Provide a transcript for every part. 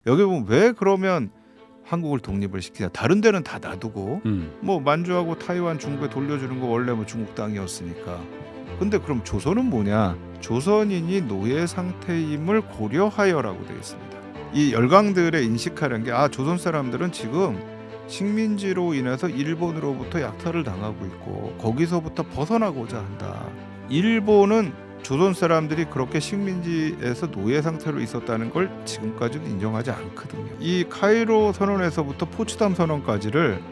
여기 보면 왜 그러면 한국을 독립을 시키냐? 다른 데는 다 놔두고 뭐 만주하고 타이완, 중국에 돌려주는 거 원래 뭐 중국 땅이었으니까. 근데 그럼 조선은 뭐냐? 조선인이 노예 상태임을 고려하여라고 되어 있습니다. 이 열강들의 인식하는 게 조선 사람들은 지금 식민지로 인해서 일본으로부터 약탈을 당하고 있고 거기서부터 벗어나고자 한다. 일본은 조선 사람들이 그렇게 식민지에서 노예 상태로 있었다는 걸 지금까지도 인정하지 않거든요. 이 카이로 선언에서부터 포츠담 선언까지를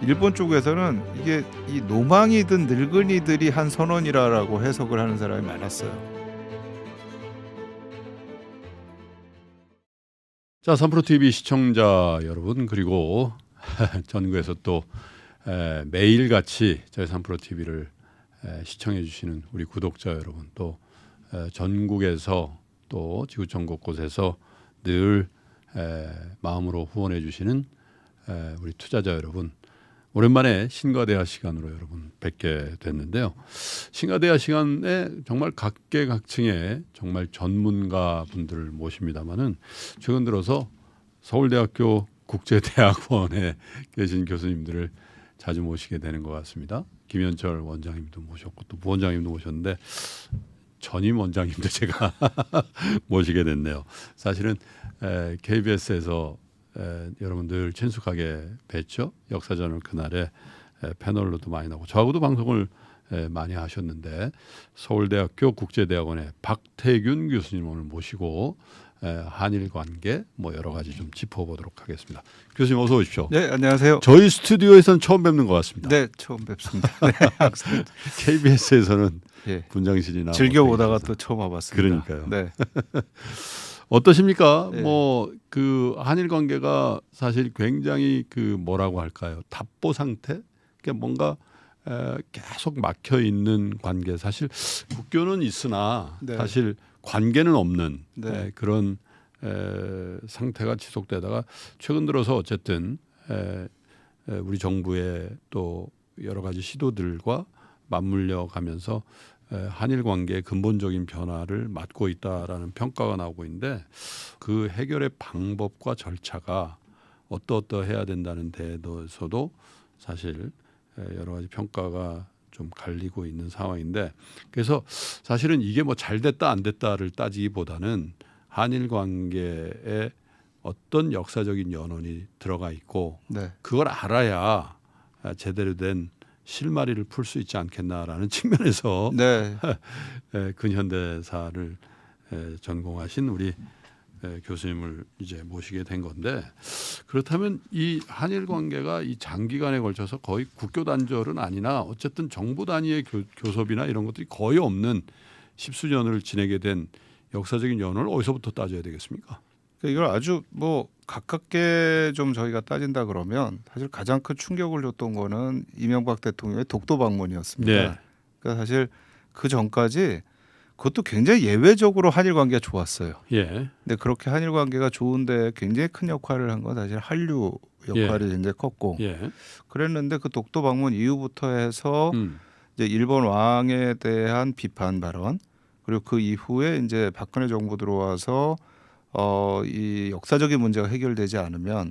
일본 쪽에서는 이게 이 노망이든 늙은이들이 한 선언이라고 해석을 하는 사람이 많았어요. 자, 3프로TV 시청자 여러분, 그리고 전국에서 또 매일같이 저희 3프로TV를 시청해 주시는 우리 구독자 여러분, 또 전국에서 또 지구촌 곳곳에서 늘 마음으로 후원해 주시는 우리 투자자 여러분, 오랜만에 신과대화 시간으로 여러분 뵙게 됐는데요. 신과대화 시간에 정말 각계각층의 정말 전문가 분들을 모십니다마는 최근 들어서 서울대학교 국제대학원에 계신 교수님들을 자주 모시게 되는 것 같습니다. 김현철 원장님도 모셨고 또 부원장님도 모셨는데 전임 원장님도 제가 모시게 됐네요. 사실은 KBS에서 여러분들 친숙하게 뵀죠. 역사전을 그날에 패널로도 많이 나오고 저하고도 방송을 많이 하셨는데 서울대학교 국제대학원의 박태균 교수님 오늘 모시고 한일 관계 뭐 여러 가지 좀 짚어보도록 하겠습니다. 교수님 어서 오십시오. 네, 안녕하세요. 저희 스튜디오에서는 처음 뵙는 것 같습니다. 네, 처음 뵙습니다. 네, 항상 KBS에서는 예, 분장실이나 즐겨보다가 또 처음 와봤습니다. 그러니까요. 네. 어떠십니까? 네. 뭐 그 한일 관계가 사실 굉장히 그 뭐라고 할까요? 답보 상태? 그러니까 뭔가 계속 막혀 있는 관계. 사실 국교는 있으나 네. 사실 관계는 없는 네. 그런 상태가 지속되다가 최근 들어서 어쨌든 우리 정부의 또 여러 가지 시도들과 맞물려 가면서 한일 관계의 근본적인 변화를 맞고 있다라는 평가가 나오고 있는데 그 해결의 방법과 절차가 어떠해야 된다는 데에서도 사실 여러 가지 평가가 좀 갈리고 있는 상황인데 그래서 사실은 이게 뭐 잘 됐다 안 됐다를 따지기보다는 한일 관계에 어떤 역사적인 연원이 들어가 있고 네. 그걸 알아야 제대로 된 실마리를 풀 수 있지 않겠나라는 측면에서 네. 근현대사를 전공하신 우리 교수님을 이제 모시게 된 건데 그렇다면 이 한일 관계가 이 장기간에 걸쳐서 거의 국교 단절은 아니나 어쨌든 정부 단위의 교섭이나 이런 것들이 거의 없는 십수년을 지내게 된 역사적인 연원을 어디서부터 따져야 되겠습니까? 이걸 아주 뭐 가깝게 좀 저희가 따진다 그러면 사실 가장 큰 충격을 줬던 거는 이명박 대통령의 독도 방문이었습니다. 네. 그러니까 사실 그 전까지 그것도 굉장히 예외적으로 한일 관계가 좋았어요. 예. 근데 그렇게 한일 관계가 좋은데 굉장히 큰 역할을 한 건 사실 한류 역할이 굉장히 컸고 예. 그랬는데 그 독도 방문 이후부터 해서 이제 일본 왕에 대한 비판 발언 그리고 그 이후에 이제 박근혜 정부 들어와서 이 역사적인 문제가 해결되지 않으면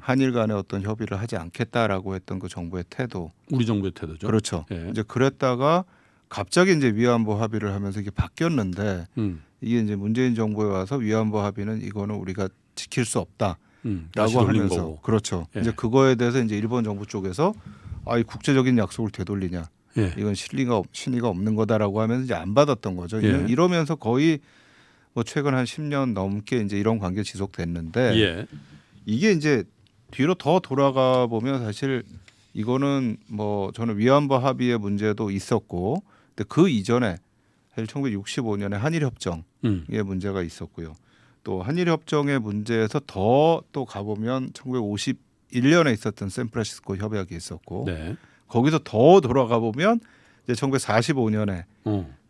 한일 간의 어떤 협의를 하지 않겠다라고 했던 그 정부의 태도. 우리 정부의 태도죠. 그렇죠. 예. 이제 그랬다가 갑자기 이제 위안부 합의를 하면서 이게 바뀌었는데 이게 이제 문재인 정부에 와서 위안부 합의는 이거는 우리가 지킬 수 없다라고 하면서 거고. 그렇죠. 예. 이제 그거에 대해서 이제 일본 정부 쪽에서 이 국제적인 약속을 되돌리냐. 예. 이건 신의가 없는 거다라고 하면서 이제 안 받았던 거죠. 예. 이러면서 거의 뭐 최근 한 10년 넘게 이제 이런 관계 지속됐는데 예. 이게 이제 뒤로 더 돌아가 보면 사실 이거는 뭐 저는 위안부 합의의 문제도 있었고 근데 그 이전에 사실 1965년에 한일협정의 문제가 있었고요. 또 한일협정의 문제에서 더 또 가보면 1951년에 있었던 샌프란시스코 협약이 있었고 네. 거기서 더 돌아가 보면 이제 1945년에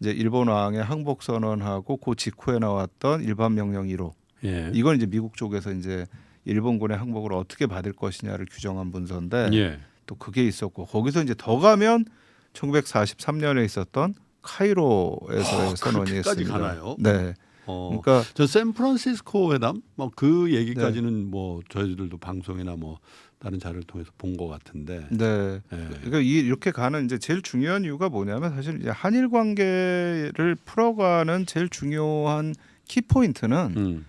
이제 일본 왕의 항복 선언하고 그 직후에 나왔던 일반 명령 1호. 예. 이건 이제 미국 쪽에서 이제 일본군의 항복을 어떻게 받을 것이냐를 규정한 문서인데 예. 또 그게 있었고 거기서 이제 더 가면 1943년에 있었던 카이로에서의 선언이 그렇게까지 있습니다. 가나요? 네. 그러니까 저 샌프란시스코 회담 뭐 그 얘기까지는 뭐 저희들도 방송이나 뭐 다른 자료를 통해서 본 것 같은데. 네. 예. 그러니까 이렇게 가는 이제 제일 중요한 이유가 뭐냐면 사실 이제 한일 관계를 풀어가는 제일 중요한 키 포인트는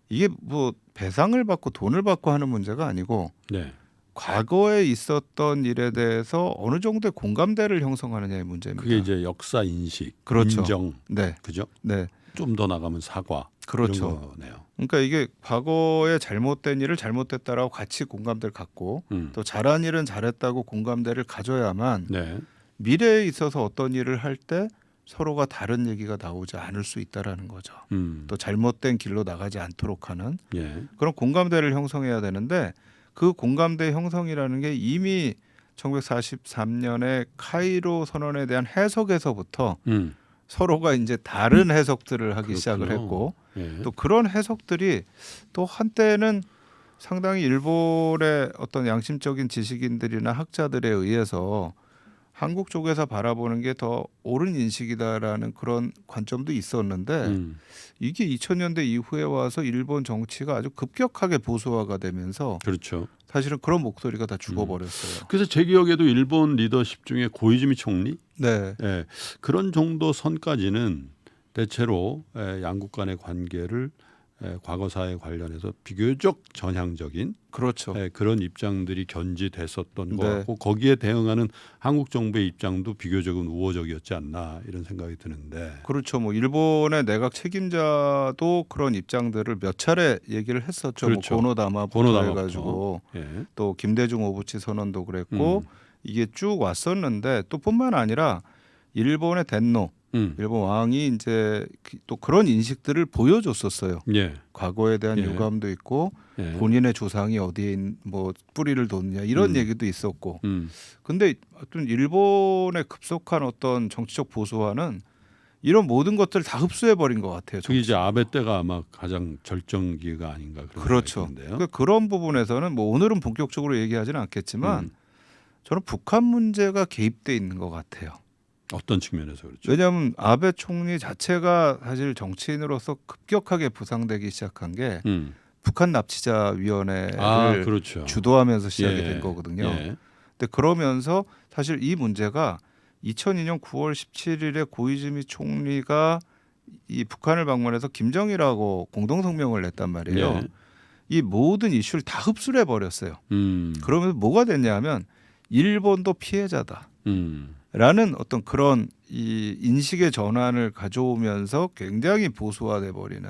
이게 뭐 배상을 받고 돈을 받고 하는 문제가 아니고 네. 과거에 있었던 일에 대해서 어느 정도의 공감대를 형성하느냐의 문제입니다. 그게 이제 역사 인식, 그렇죠. 인정, 네, 그죠? 네, 좀 더 나가면 사과. 그렇죠. 이런 거네요. 그러니까 이게 과거에 잘못된 일을 잘못됐다라고 같이 공감대를 갖고 또 잘한 일은 잘했다고 공감대를 가져야만 네. 미래에 있어서 어떤 일을 할 때 서로가 다른 얘기가 나오지 않을 수 있다라는 거죠. 또 잘못된 길로 나가지 않도록 하는 예. 그런 공감대를 형성해야 되는데 그 공감대 형성이라는 게 이미 1943년에 카이로 선언에 대한 해석에서부터 서로가 이제 다른 해석들을 하기 그렇군요. 시작을 했고 예. 또 그런 해석들이 또 한때는 상당히 일본의 어떤 양심적인 지식인들이나 학자들에 의해서 한국 쪽에서 바라보는 게 더 옳은 인식이다라는 그런 관점도 있었는데 이게 2000년대 이후에 와서 일본 정치가 아주 급격하게 보수화가 되면서 그렇죠. 사실은 그런 목소리가 다 죽어버렸어요. 그래서 제 기억에도 일본 리더십 중에 고이즈미 총리 네, 예, 그런 정도 선까지는 대체로 양국 간의 관계를 과거사에 관련해서 비교적 전향적인 그렇죠. 그런 입장들이 견지됐었던 것 네. 같고 거기에 대응하는 한국 정부의 입장도 비교적은 우호적이었지 않나 이런 생각이 드는데. 그렇죠. 뭐 일본의 내각 책임자도 그런 입장들을 몇 차례 얘기를 했었죠. 그렇죠. 뭐 고노다마부터 해가지고 예. 또 김대중 오부치 선언도 그랬고 이게 쭉 왔었는데 또 뿐만 아니라 일본의 덴노 일본 왕이 이제 또 그런 인식들을 보여줬었어요. 예. 과거에 대한 예. 유감도 있고 예. 본인의 조상이 어디에 뭐 뿌리를 뒀냐 이런 얘기도 있었고. 근데 하여튼 일본의 급속한 어떤 정치적 보수화는 이런 모든 것들을 다 흡수해 버린 것 같아요. 그게 이제 아베 때가 아마 가장 절정기가 아닌가 그런 그렇죠. 생각이 드는데요. 그러니까 그런 부분에서는 뭐 오늘은 본격적으로 얘기하지는 않겠지만 저는 북한 문제가 개입돼 있는 것 같아요. 어떤 측면에서 그렇죠? 왜냐하면 아베 총리 자체가 사실 정치인으로서 급격하게 부상되기 시작한 게 북한 납치자 위원회를 그렇죠. 주도하면서 시작이 예. 된 거거든요. 예. 근데 그러면서 사실 이 문제가 2002년 9월 17일에 고이즈미 총리가 이 북한을 방문해서 김정일하고 공동 성명을 냈단 말이에요. 예. 이 모든 이슈를 다 흡수를 해버렸어요. 그러면서 뭐가 됐냐면 일본도 피해자다. 라는 어떤 그런 이 인식의 전환을 가져오면서 굉장히 보수화돼 버리는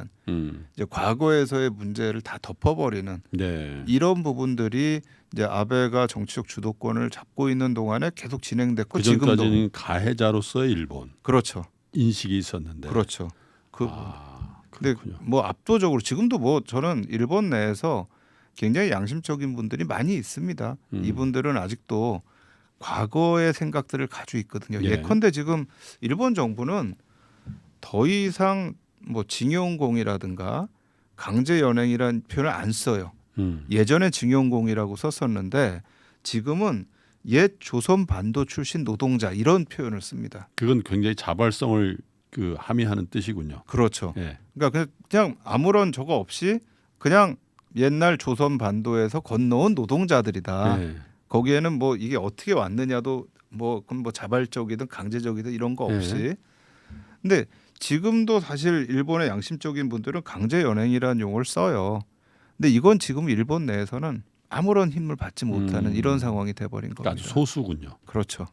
이제 과거에서의 문제를 다 덮어버리는 네. 이런 부분들이 이제 아베가 정치적 주도권을 잡고 있는 동안에 계속 진행됐고 그 지금도 전까지는 가해자로서의 일본 그렇죠, 인식이 있었는데. 그렇죠. 근데 그렇군요. 뭐 압도적으로 지금도 뭐 저는 일본 내에서 굉장히 양심적인 분들이 많이 있습니다. 이분들은 아직도 과거의 생각들을 가지고 있거든요. 예. 예컨대 지금 일본 정부는 더 이상 뭐 징용공이라든가 강제 연행이라는 표현을 안 써요. 예전에 징용공이라고 썼었는데 지금은 옛 조선 반도 출신 노동자 이런 표현을 씁니다. 그건 굉장히 자발성을 그 함의하는 뜻이군요. 그렇죠. 예. 그러니까 그냥 아무런 저거 없이 그냥 옛날 조선 반도에서 건너온 노동자들이다. 예. 거기에는 뭐 이게 어떻게 왔느냐도 뭐 그건 뭐 자발적이든 강제적이든 이런 거 없이. 네. 근데 지금도 사실 일본의 양심적인 분들은 강제 연행이라는 용어를 써요. 근데 이건 지금 일본 내에서는 아무런 힘을 받지 못하는 이런 상황이 돼버린 그러니까 겁니다. 아주 소수군요. 그렇죠.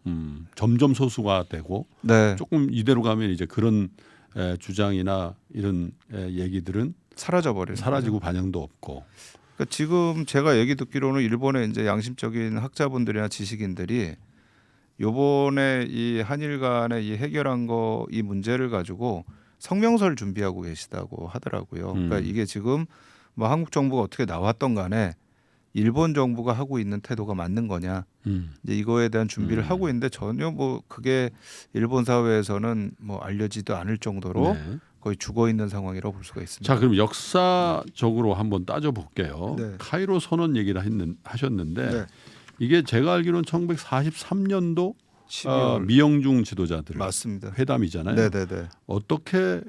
점점 소수가 되고 네. 조금 이대로 가면 이제 그런 주장이나 이런 얘기들은 사라져버리는 사라지고 반영도 없고. 그러니까 지금 제가 얘기 듣기로는 일본의 이제 양심적인 학자분들이나 지식인들이 요번에 이 한일 간의 이 해결한 거 이 문제를 가지고 성명서를 준비하고 계시다고 하더라고요. 그러니까 이게 지금 뭐 한국 정부가 어떻게 나왔던 간에 일본 정부가 하고 있는 태도가 맞는 거냐 이제 이거에 대한 준비를 하고 있는데 전혀 뭐 그게 일본 사회에서는 뭐 알려지도 않을 정도로 네. 거의 죽어 있는 상황이라고 볼 수가 있습니다. 자, 그럼 역사적으로 한번 따져 볼게요. 네. 카이로 선언 얘기를 하셨는데 네. 이게 제가 알기로는 1943년도 12월 미영중 지도자들 맞습니다. 회담이잖아요. 네네네. 어떻게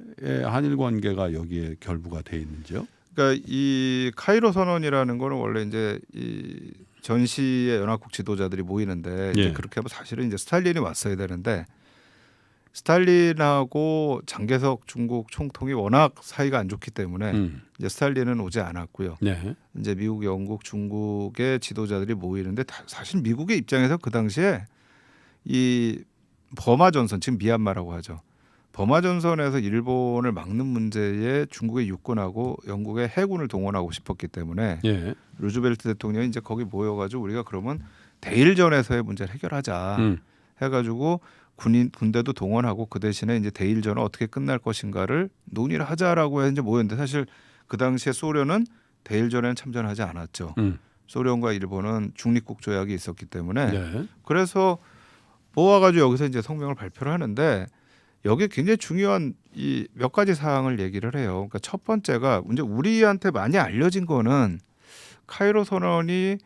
한일 관계가 여기에 결부가 돼 있는지요? 그러니까 이 카이로 선언이라는 거는 원래 이제 이 전시의 연합국 지도자들이 모이는데 이제 예. 그렇게 하면 사실은 이제 스탈린이 왔어야 되는데 스탈린하고 장개석 중국 총통이 워낙 사이가 안 좋기 때문에 이제 스탈린은 오지 않았고요. 네. 이제 미국, 영국, 중국의 지도자들이 모이는데 사실 미국의 입장에서 그 당시에 이 버마 전선, 지금 미얀마라고 하죠. 버마 전선에서 일본을 막는 문제에 중국의 육군하고 영국의 해군을 동원하고 싶었기 때문에 예. 루즈벨트 대통령이 이제 거기 모여가지고 우리가 그러면 대일전에서의 문제를 해결하자 해가지고 군대도 동원하고 그 대신에 이제 대일전은 어떻게 끝날 것인가를 논의를 하자라고 해서 이제 모였는데 사실 그 당시에 소련은 대일전에는 참전하지 않았죠. 소련과 일본은 중립국 조약이 있었기 때문에 네. 그래서 모아가지고 여기서 이제 성명을 발표를 하는데 여기에 굉장히 중요한 이 몇 가지 사항을 얘기를 해요. 그러니까 첫 번째가 이제 우리한테 많이 알려진 거는 카이로 선언이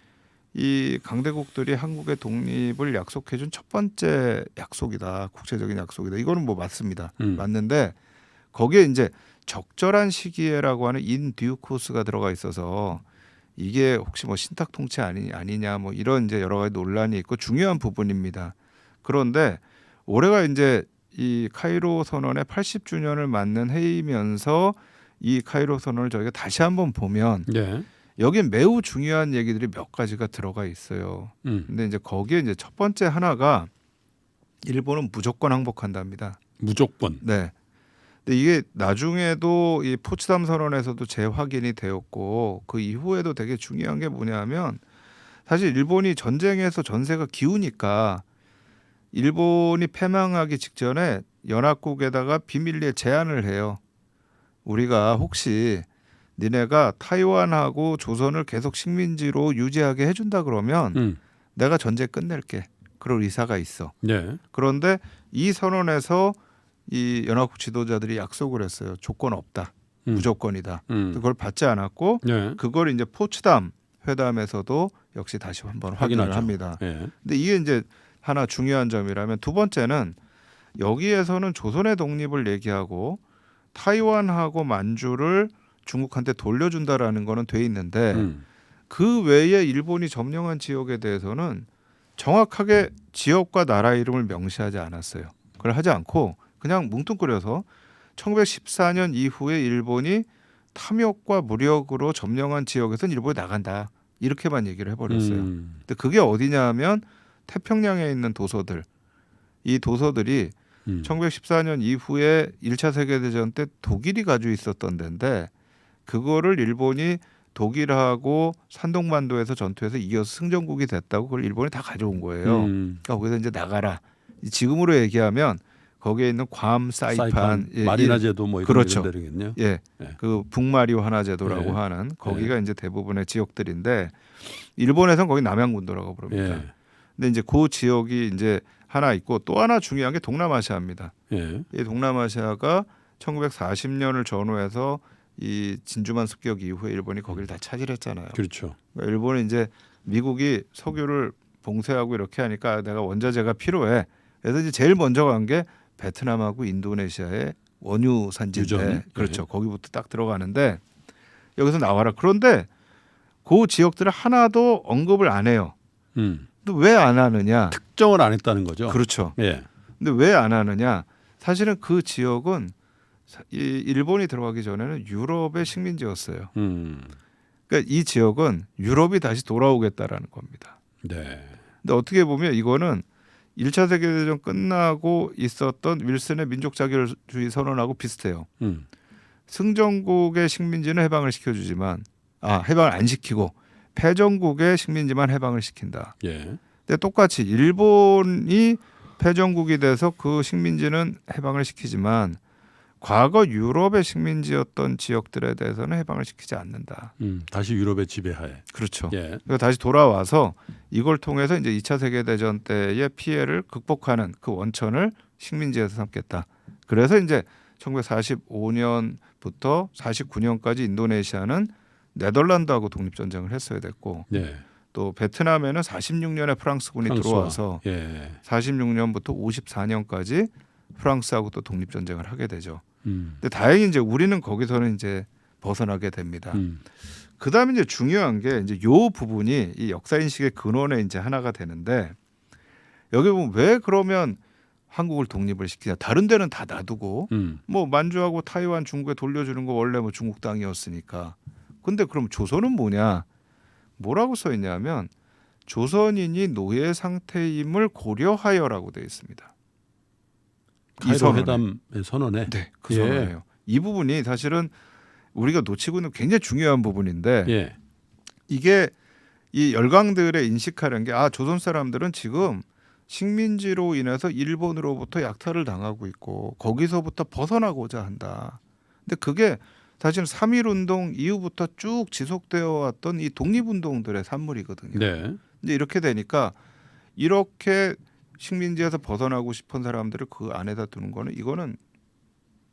이 강대국들이 한국의 독립을 약속해준 첫 번째 약속이다. 국제적인 약속이다. 이거는 뭐 맞습니다. 맞는데 거기에 이제 적절한 시기에라고 하는 인 듀 코스가 들어가 있어서 이게 혹시 뭐 신탁 통치 아니냐 뭐 이런 이제 여러 가지 논란이 있고 중요한 부분입니다. 그런데 올해가 이제 이 카이로 선언의 80주년을 맞는 해이면서 이 카이로 선언을 저희가 다시 한번 보면 네. 여기에 매우 중요한 얘기들이 몇 가지가 들어가 있어요. 근데 이제 거기에 이제 첫 번째 하나가 일본은 무조건 항복한답니다. 무조건. 네. 근데 이게 나중에도 이 포츠담 선언에서도 재확인이 되었고 그 이후에도 되게 중요한 게 뭐냐면 사실 일본이 전쟁에서 전세가 기우니까 일본이 패망하기 직전에 연합국에다가 비밀리에 제안을 해요. 우리가 혹시 니네가 타이완하고 조선을 계속 식민지로 유지하게 해준다 그러면 내가 전쟁 끝낼게. 그럴 의사가 있어. 네. 그런데 이 선언에서 이 연합국 지도자들이 약속을 했어요. 조건 없다. 무조건이다. 그걸 받지 않았고 네. 그걸 이제 포츠담 회담에서도 역시 다시 한번 확인을 확인하죠. 합니다. 네. 근데 이게 이제 하나 중요한 점이라면 두 번째는 여기에서는 조선의 독립을 얘기하고 타이완하고 만주를 중국한테 돌려준다라는 거는 돼 있는데 그 외에 일본이 점령한 지역에 대해서는 정확하게 지역과 나라 이름을 명시하지 않았어요. 그걸 하지 않고 그냥 뭉뚱그려서 1914년 이후에 일본이 탐욕과 무력으로 점령한 지역에서는 일본이 나간다. 이렇게만 얘기를 해버렸어요. 근데 그게 어디냐 하면 태평양에 있는 도서들. 이 도서들이 1914년 이후에 1차 세계대전 때 독일이 가지고 있었던 데인데 그거를 일본이 독일하고 산동반도에서 전투에서 이겨서 승전국이 됐다고 그걸 일본이 다 가져온 거예요. 그러니까 거기서 이제 나가라. 지금으로 얘기하면 거기에 있는 괌, 사이판, 예, 마리나 제도 뭐 이런 그렇죠. 데겠네요. 예, 예. 그 북마리오 하나 제도라고 예. 하는 거기가 이제 대부분의 지역들인데 일본에서는 거기 남양군도라고 부릅니다. 예. 근데 이제 그 지역이 이제 하나 있고 또 하나 중요한 게 동남아시아입니다. 예. 이 동남아시아가 1940년을 전후해서 이 진주만 습격 이후에 일본이 거기를 다 차지했잖아요. 그렇죠. 그러니까 일본은 이제 미국이 석유를 봉쇄하고 이렇게 하니까 내가 원자재가 필요해. 그래서 이제 제일 먼저 간 게 베트남하고 인도네시아의 원유 산지인데 유전. 그렇죠. 예. 거기부터 딱 들어가는데 여기서 나와라. 그런데 그 지역들을 하나도 언급을 안 해요. 또 왜 안 하느냐? 특정을 안 했다는 거죠. 그렇죠. 예. 근데 왜 안 하느냐? 사실은 그 지역은 이 일본이 들어가기 전에는 유럽의 식민지였어요. 그러니까 이 지역은 유럽이 다시 돌아오겠다라는 겁니다. 네. 근데 어떻게 보면 이거는 1차 세계대전 끝나고 있었던 윌슨의 민족 자결주의 선언하고 비슷해요. 승전국의 식민지는 해방을 시켜주지만 해방을 안 시키고 패전국의 식민지만 해방을 시킨다. 예. 근데 똑같이 일본이 패전국이 돼서 그 식민지는 해방을 시키지만 과거 유럽의 식민지였던 지역들에 대해서는 해방을 시키지 않는다. 다시 유럽의 지배하에. 그렇죠. 예. 그래서 다시 돌아와서 이걸 통해서 이제 2차 세계대전 때의 피해를 극복하는 그 원천을 식민지에서 삼겠다. 그래서 이제 1945년부터 49년까지 인도네시아는 네덜란드하고 독립전쟁을 했어야 됐고 네. 또 베트남에는 46년에 프랑스군이 프랑스와. 들어와서 예. 46년부터 54년까지 프랑스하고 또 독립 전쟁을 하게 되죠. 음. 근데 다행히 이제 우리는 거기서는 이제 벗어나게 됩니다. 그다음에 이제 중요한 게 이제 요 부분이 이 역사 인식의 근원의 이제 하나가 되는데 여기 보면 왜 그러면 한국을 독립을 시키냐? 다른 데는 다 놔두고 뭐 만주하고 타이완, 중국에 돌려주는 거 원래 뭐 중국 땅이었으니까. 근데 그럼 조선은 뭐냐? 뭐라고 써 있냐면 조선인이 노예 상태임을 고려하여라고 되어 있습니다. 카이로 회담의 선언에. 네, 그 예. 선언이에요. 이 부분이 사실은 우리가 놓치고 있는 굉장히 중요한 부분인데 예. 이게 이 열강들의 인식하는 게 조선 사람들은 지금 식민지로 인해서 일본으로부터 약탈을 당하고 있고 거기서부터 벗어나고자 한다. 근데 그게 사실은 3.1운동 이후부터 쭉 지속되어 왔던 이 독립운동들의 산물이거든요. 네. 이제 이렇게 되니까 이렇게 식민지에서 벗어나고 싶은 사람들을 그 안에다 두는 거는 이거는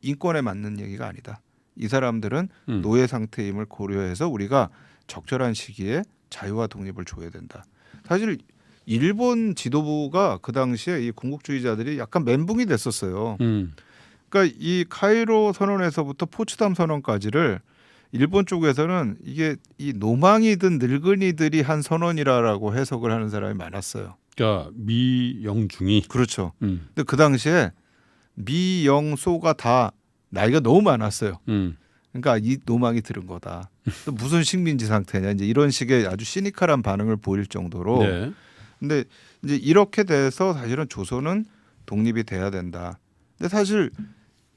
인권에 맞는 얘기가 아니다. 이 사람들은 노예 상태임을 고려해서 우리가 적절한 시기에 자유와 독립을 줘야 된다. 사실 일본 지도부가 그 당시에 이 군국주의자들이 약간 멘붕이 됐었어요. 그러니까 이 카이로 선언에서부터 포츠담 선언까지를 일본 쪽에서는 이게 이 노망이든 늙은이들이 한 선언이라고 해석을 하는 사람이 많았어요. 그러니까 미영중이. 그렇죠. 근데 그 당시에 미영소가 다 나이가 너무 많았어요. 그러니까 이 노망이 들은 거다. 또 무슨 식민지 상태냐 이제 이런 식의 아주 시니컬한 반응을 보일 정도로. 네. 근데 이제 이렇게 돼서 사실은 조선은 독립이 돼야 된다. 근데 사실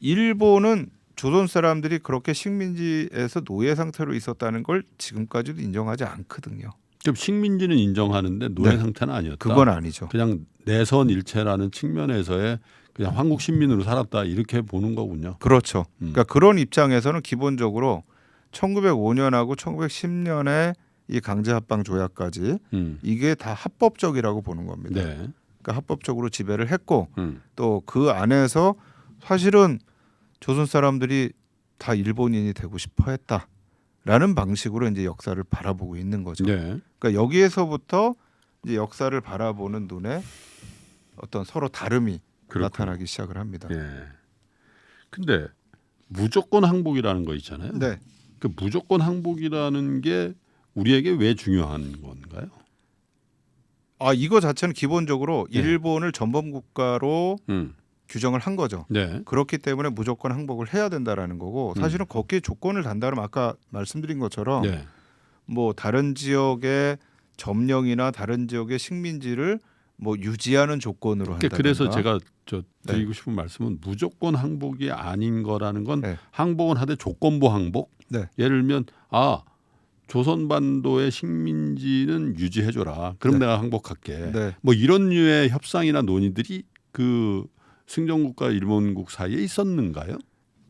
일본은 조선 사람들이 그렇게 식민지에서 노예 상태로 있었다는 걸 지금까지도 인정하지 않거든요. 그럼 식민지는 인정하는데 노예 네. 상태는 아니었다. 그건 아니죠. 그냥 내선 일체라는 측면에서의 그냥 한국 신민으로 살았다 이렇게 보는 거군요. 그렇죠. 그러니까 그런 입장에서는 기본적으로 1905년하고 1910년에 이 강제합방 조약까지 이게 다 합법적이라고 보는 겁니다. 네. 그러니까 합법적으로 지배를 했고 또 그 안에서 사실은 조선 사람들이 다 일본인이 되고 싶어 했다라는 방식으로 이제 역사를 바라보고 있는 거죠. 네. 그러니까 여기에서부터 이제 역사를 바라보는 눈에 어떤 서로 다름이 그렇군요. 나타나기 시작을 합니다. 예. 근데 무조건 항복이라는 거 있잖아요. 네. 그 무조건 항복이라는 게 우리에게 왜 중요한 건가요? 이거 자체는 기본적으로 네. 일본을 전범 국가로 규정을 한 거죠. 네. 그렇기 때문에 무조건 항복을 해야 된다라는 거고 사실은 거기에 조건을 단다면 아까 말씀드린 것처럼 네. 뭐 다른 지역의 점령이나 다른 지역의 식민지를 뭐 유지하는 조건으로 한다든가. 그래서 제가 드리고 싶은 말씀은 무조건 항복이 아닌 거라는 건 네. 항복은 하되 조건부 항복. 네. 예를 들면 조선반도의 식민지는 유지해줘라. 그럼 네. 내가 항복할게. 네. 뭐 이런 류의 협상이나 논의들이 그 승전국과 일본국 사이에 있었는가요?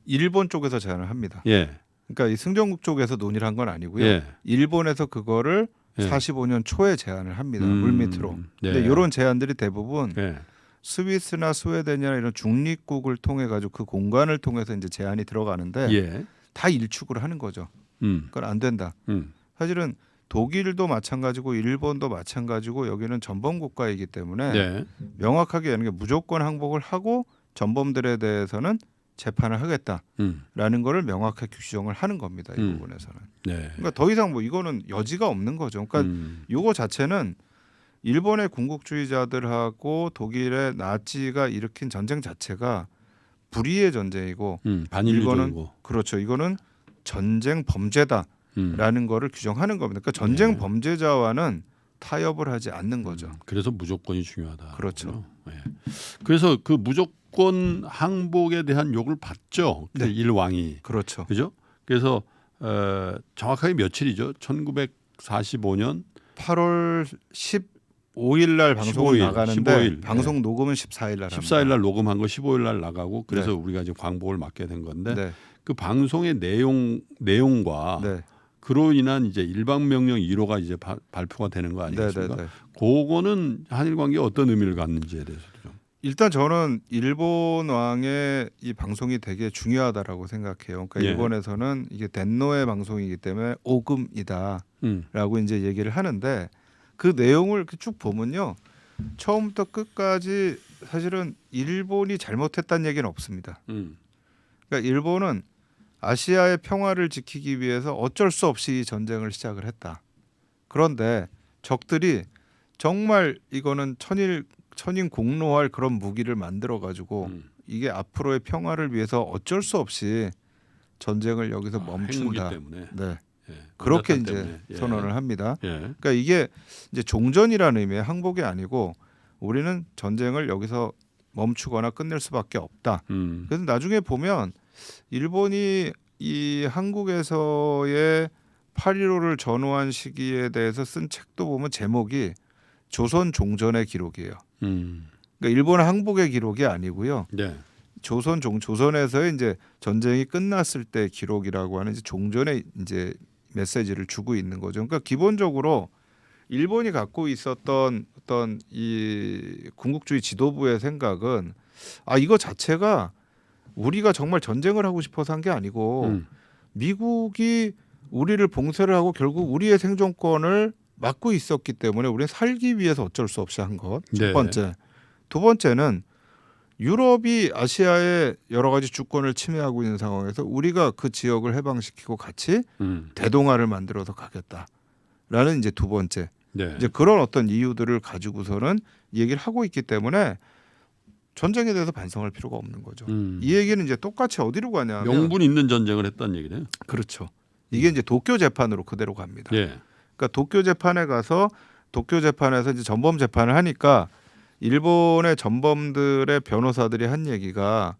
일본 쪽에서 제안을 합니다. 예. 그러니까 이 승전국 쪽에서 논의를 한 건 아니고요. 예. 일본에서 그거를 예. 45년 초에 제안을 합니다. 물밑으로. 네. 근데 이런 제안들이 대부분 예. 스위스나 스웨덴이나 이런 중립국을 통해 가지고 그 공간을 통해서 이제 제안이 들어가는데 예. 다 일축을 하는 거죠. 그건 안 된다. 사실은 독일도 마찬가지고 일본도 마찬가지고 여기는 전범 국가이기 때문에 네. 명확하게 하는 게 무조건 항복을 하고 전범들에 대해서는 재판을 하겠다라는 거를 명확하게 규정을 하는 겁니다. 이 부분에서는. 네. 그러니까 더 이상 뭐 이거는 여지가 없는 거죠. 그러니까 이거 자체는 일본의 군국주의자들하고 독일의 나치가 일으킨 전쟁 자체가 불의의 전쟁이고 반인류적이고. 그렇죠. 이거는 전쟁 범죄다라는 거를 규정하는 겁니다. 그러니까 전쟁 범죄자와는 타협을 하지 않는 거죠. 그래서 무조건이 중요하다. 그렇죠. 네. 그래서 그 무조건 항복에 대한 욕을 받죠. 그 네. 일왕이. 그렇죠. 그죠? 그래서 정확하게 며칠이죠? 1945년 8월 15일 날 방송이 15일, 나가는데 15일. 방송 녹음은 14일 날 14일 날 녹음한 거 15일 날 나가고 그래서 네. 우리가 이제 광복을 맞게 된 건데 네. 그 방송의 내용과 네. 그로 인한 이제 일방명령 1호가 이제 발표가 되는 거 아니겠습니까? 네. 그거는 한일 관계에 어떤 의미를 갖는지에 대해서도 좀. 일단 저는 일본 왕의 이 방송이 되게 중요하다라고 생각해요. 그러니까 예. 일본에서는 이게 덴노의 방송이기 때문에 오금이다라고 이제 얘기를 하는데 그 내용을 이렇게 쭉 보면요. 처음부터 끝까지 사실은 일본이 잘못했다는 얘기는 없습니다. 그러니까 일본은 아시아의 평화를 지키기 위해서 어쩔 수 없이 전쟁을 시작을 했다. 그런데 적들이 정말 이거는 천인 공노할 그런 무기를 만들어 가지고 이게 앞으로의 평화를 위해서 어쩔 수 없이 전쟁을 여기서 멈춘다. 핵무기 때문에. 네. 예. 그렇게 원자탄 이제 때문에. 예. 선언을 합니다. 예. 그러니까 이게 이제 종전이라는 의미의 항복이 아니고 우리는 전쟁을 여기서 멈추거나 끝낼 수밖에 없다. 그래서 나중에 보면 일본이 이 한국에서의 8.15를 전후한 시기에 대해서 쓴 책도 보면 제목이 조선 종전의 기록이에요. 그러니까 일본 항복의 기록이 아니고요. 네. 조선에서의 이제 전쟁이 끝났을 때 기록이라고 하는 이제 종전의 이제 메시지를 주고 있는 거죠. 그러니까 기본적으로 일본이 갖고 있었던 어떤 이 군국주의 지도부의 생각은 이거 자체가 우리가 정말 전쟁을 하고 싶어서 한 게 아니고 미국이 우리를 봉쇄를 하고 결국 우리의 생존권을 막고 있었기 때문에 우리는 살기 위해서 어쩔 수 없이 한 것. 첫 네. 번째. 두 번째는 유럽이 아시아의 여러 가지 주권을 침해하고 있는 상황에서 우리가 그 지역을 해방시키고 같이 대동아를 만들어서 가겠다라는 이제 두 번째. 네. 이제 그런 어떤 이유들을 가지고서는 얘기를 하고 있기 때문에 전쟁에 대해서 반성할 필요가 없는 거죠. 이 얘기는 이제 똑같이 어디로 가냐면 명분 있는 전쟁을 했다는 얘기네요. 그렇죠. 이게 이제 도쿄 재판으로 그대로 갑니다. 예. 그러니까 도쿄 재판에 가서 도쿄 재판에서 이제 전범 재판을 하니까 일본의 전범들의 변호사들이 한 얘기가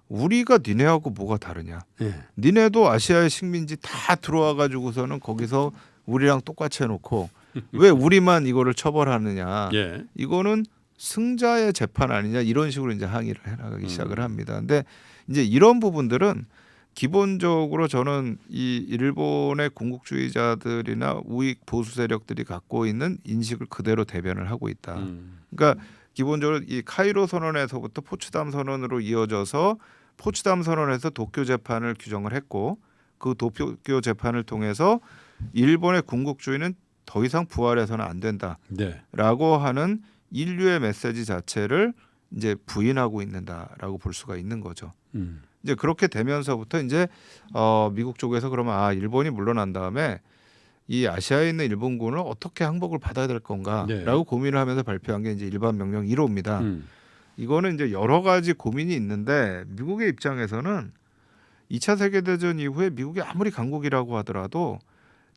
우리가 니네하고 뭐가 다르냐? 예. 니네도 아시아의 식민지 다 들어와 가지고서는 거기서 우리랑 똑같이 해놓고 왜 우리만 이거를 처벌하느냐? 예. 이거는 승자의 재판 아니냐 이런 식으로 이제 항의를 해나가기 시작을 합니다. 근데 이제 이런 부분들은 기본적으로 저는 이 일본의 군국주의자들이나 우익 보수 세력들이 갖고 있는 인식을 그대로 대변을 하고 있다. 그러니까 기본적으로 이 카이로 선언에서부터 포츠담 선언으로 이어져서 포츠담 선언에서 도쿄 재판을 규정을 했고 그 도쿄 재판을 통해서 일본의 군국주의는 더 이상 부활해서는 안 된다라고 네. 하는 인류의 메시지 자체를 이제 부인하고 있는다라고 볼 수가 있는 거죠. 이제 그렇게 되면서부터 이제 미국 쪽에서 그러면 일본이 물러난 다음에 이 아시아에 있는 일본군을 어떻게 항복을 받아야 될 건가라고 네. 고민을 하면서 발표한 게 이제 일반 명령 1호입니다. 이거는 이제 여러 가지 고민이 있는데 미국의 입장에서는 2차 세계 대전 이후에 미국이 아무리 강국이라고 하더라도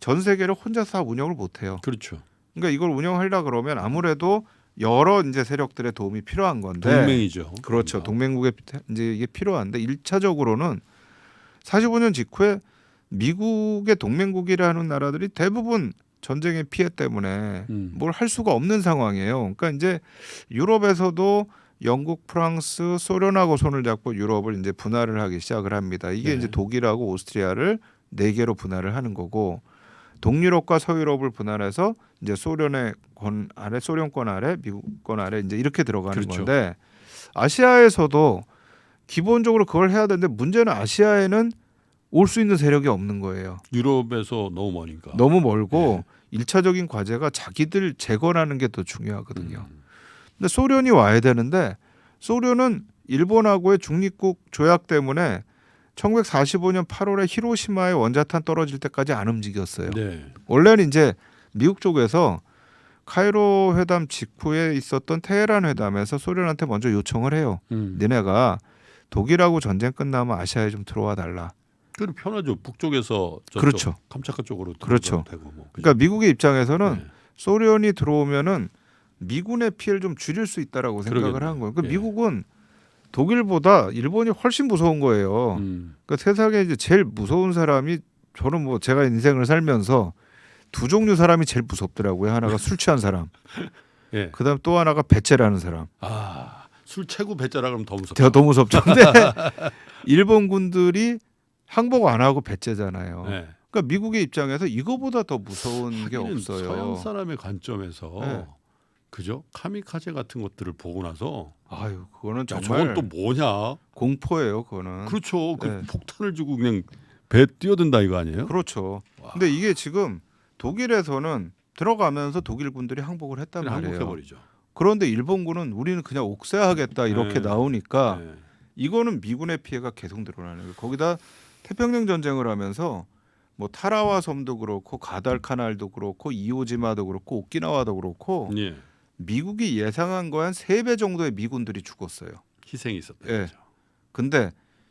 전 세계를 혼자서 다 운영을 못 해요. 그렇죠. 그러니까 이걸 운영하려 그러면 아무래도 여러 이제 세력들의 도움이 필요한 건데 동맹이죠. 그렇죠. 동맹국의 이제 이게 필요한데 1차적으로는 45년 직후에 미국의 동맹국이라는 나라들이 대부분 전쟁의 피해 때문에 뭘 할 수가 없는 상황이에요. 그러니까 이제 유럽에서도 영국, 프랑스, 소련하고 손을 잡고 유럽을 이제 분할을 하기 시작을 합니다. 이게 네. 이제 독일하고 오스트리아를 4개로 분할을 하는 거고 동유럽과 서유럽을 분할해서 이제 소련의 권 아래, 소련권 아래, 미국권 아래 이제 이렇게 들어가는 그렇죠. 건데 아시아에서도 기본적으로 그걸 해야 되는데 문제는 아시아에는 올 수 있는 세력이 없는 거예요. 유럽에서 너무 머니까. 너무 멀고 1차적인 과제가 자기들 재건하는 게 더 중요하거든요. 근데 소련이 와야 되는데 소련은 일본하고의 중립국 조약 때문에 1945년 8월에 히로시마에 원자탄 떨어질 때까지 안 움직였어요. 네. 원래는 이제 미국 쪽에서 카이로 회담 직후에 있었던 테헤란 회담에서 소련한테 먼저 요청을 해요. 니네가 독일하고 전쟁 끝나면 아시아에 좀 들어와 달라. 그럼 편하죠. 북쪽에서 저쪽 그렇죠. 캄차카 쪽으로 그렇죠. 되고 뭐. 그러니까 미국의 입장에서는 네. 소련이 들어오면은 미군의 피해를 좀 줄일 수 있다라고 생각을 그러겠네. 한 거예요. 그러니까 예. 미국은 독일보다 일본이 훨씬 무서운 거예요. 그러니까 세상에 이제 제일 무서운 사람이 저는 뭐 제가 인생을 살면서 두 종류 사람이 제일 무섭더라고요. 하나가 술 취한 사람. 예. 그다음 또 하나가 배째라는 사람. 술 채고 배짜라 그러면 더 무섭다. 더 무섭죠. 근데 일본 군들이 항복 안 하고 배째잖아요. 네. 그러니까 미국의 입장에서 이거보다 더 무서운 게 하기는 없어요. 서양 사람의 관점에서 네. 그죠? 카미카제 같은 것들을 보고 나서 아유, 그거는 야, 정말 저건 또 뭐냐? 공포예요. 그거는. 그렇죠. 그 네. 폭탄을 주고 그냥 배 뛰어든다 이거 아니에요? 그렇죠. 와. 근데 이게 지금 독일에서는 들어가면서 독일군들이 항복을 했단 말이에요. 항복해버리죠. 그런데 일본군은 우리는 그냥 옥죄하겠다 이렇게 네. 나오니까 네. 이거는 미군의 피해가 계속 늘어나는 거예요. 거기다 태평양 전쟁을 하면서 뭐 타라와 섬도 그렇고 가달카날도 그렇고 이오지마도 그렇고 오키나와도 그렇고 예. 미국이 예상한 거에 한 3배 정도의 미군들이 죽었어요. 희생이 있었다. 예. 거죠. 근데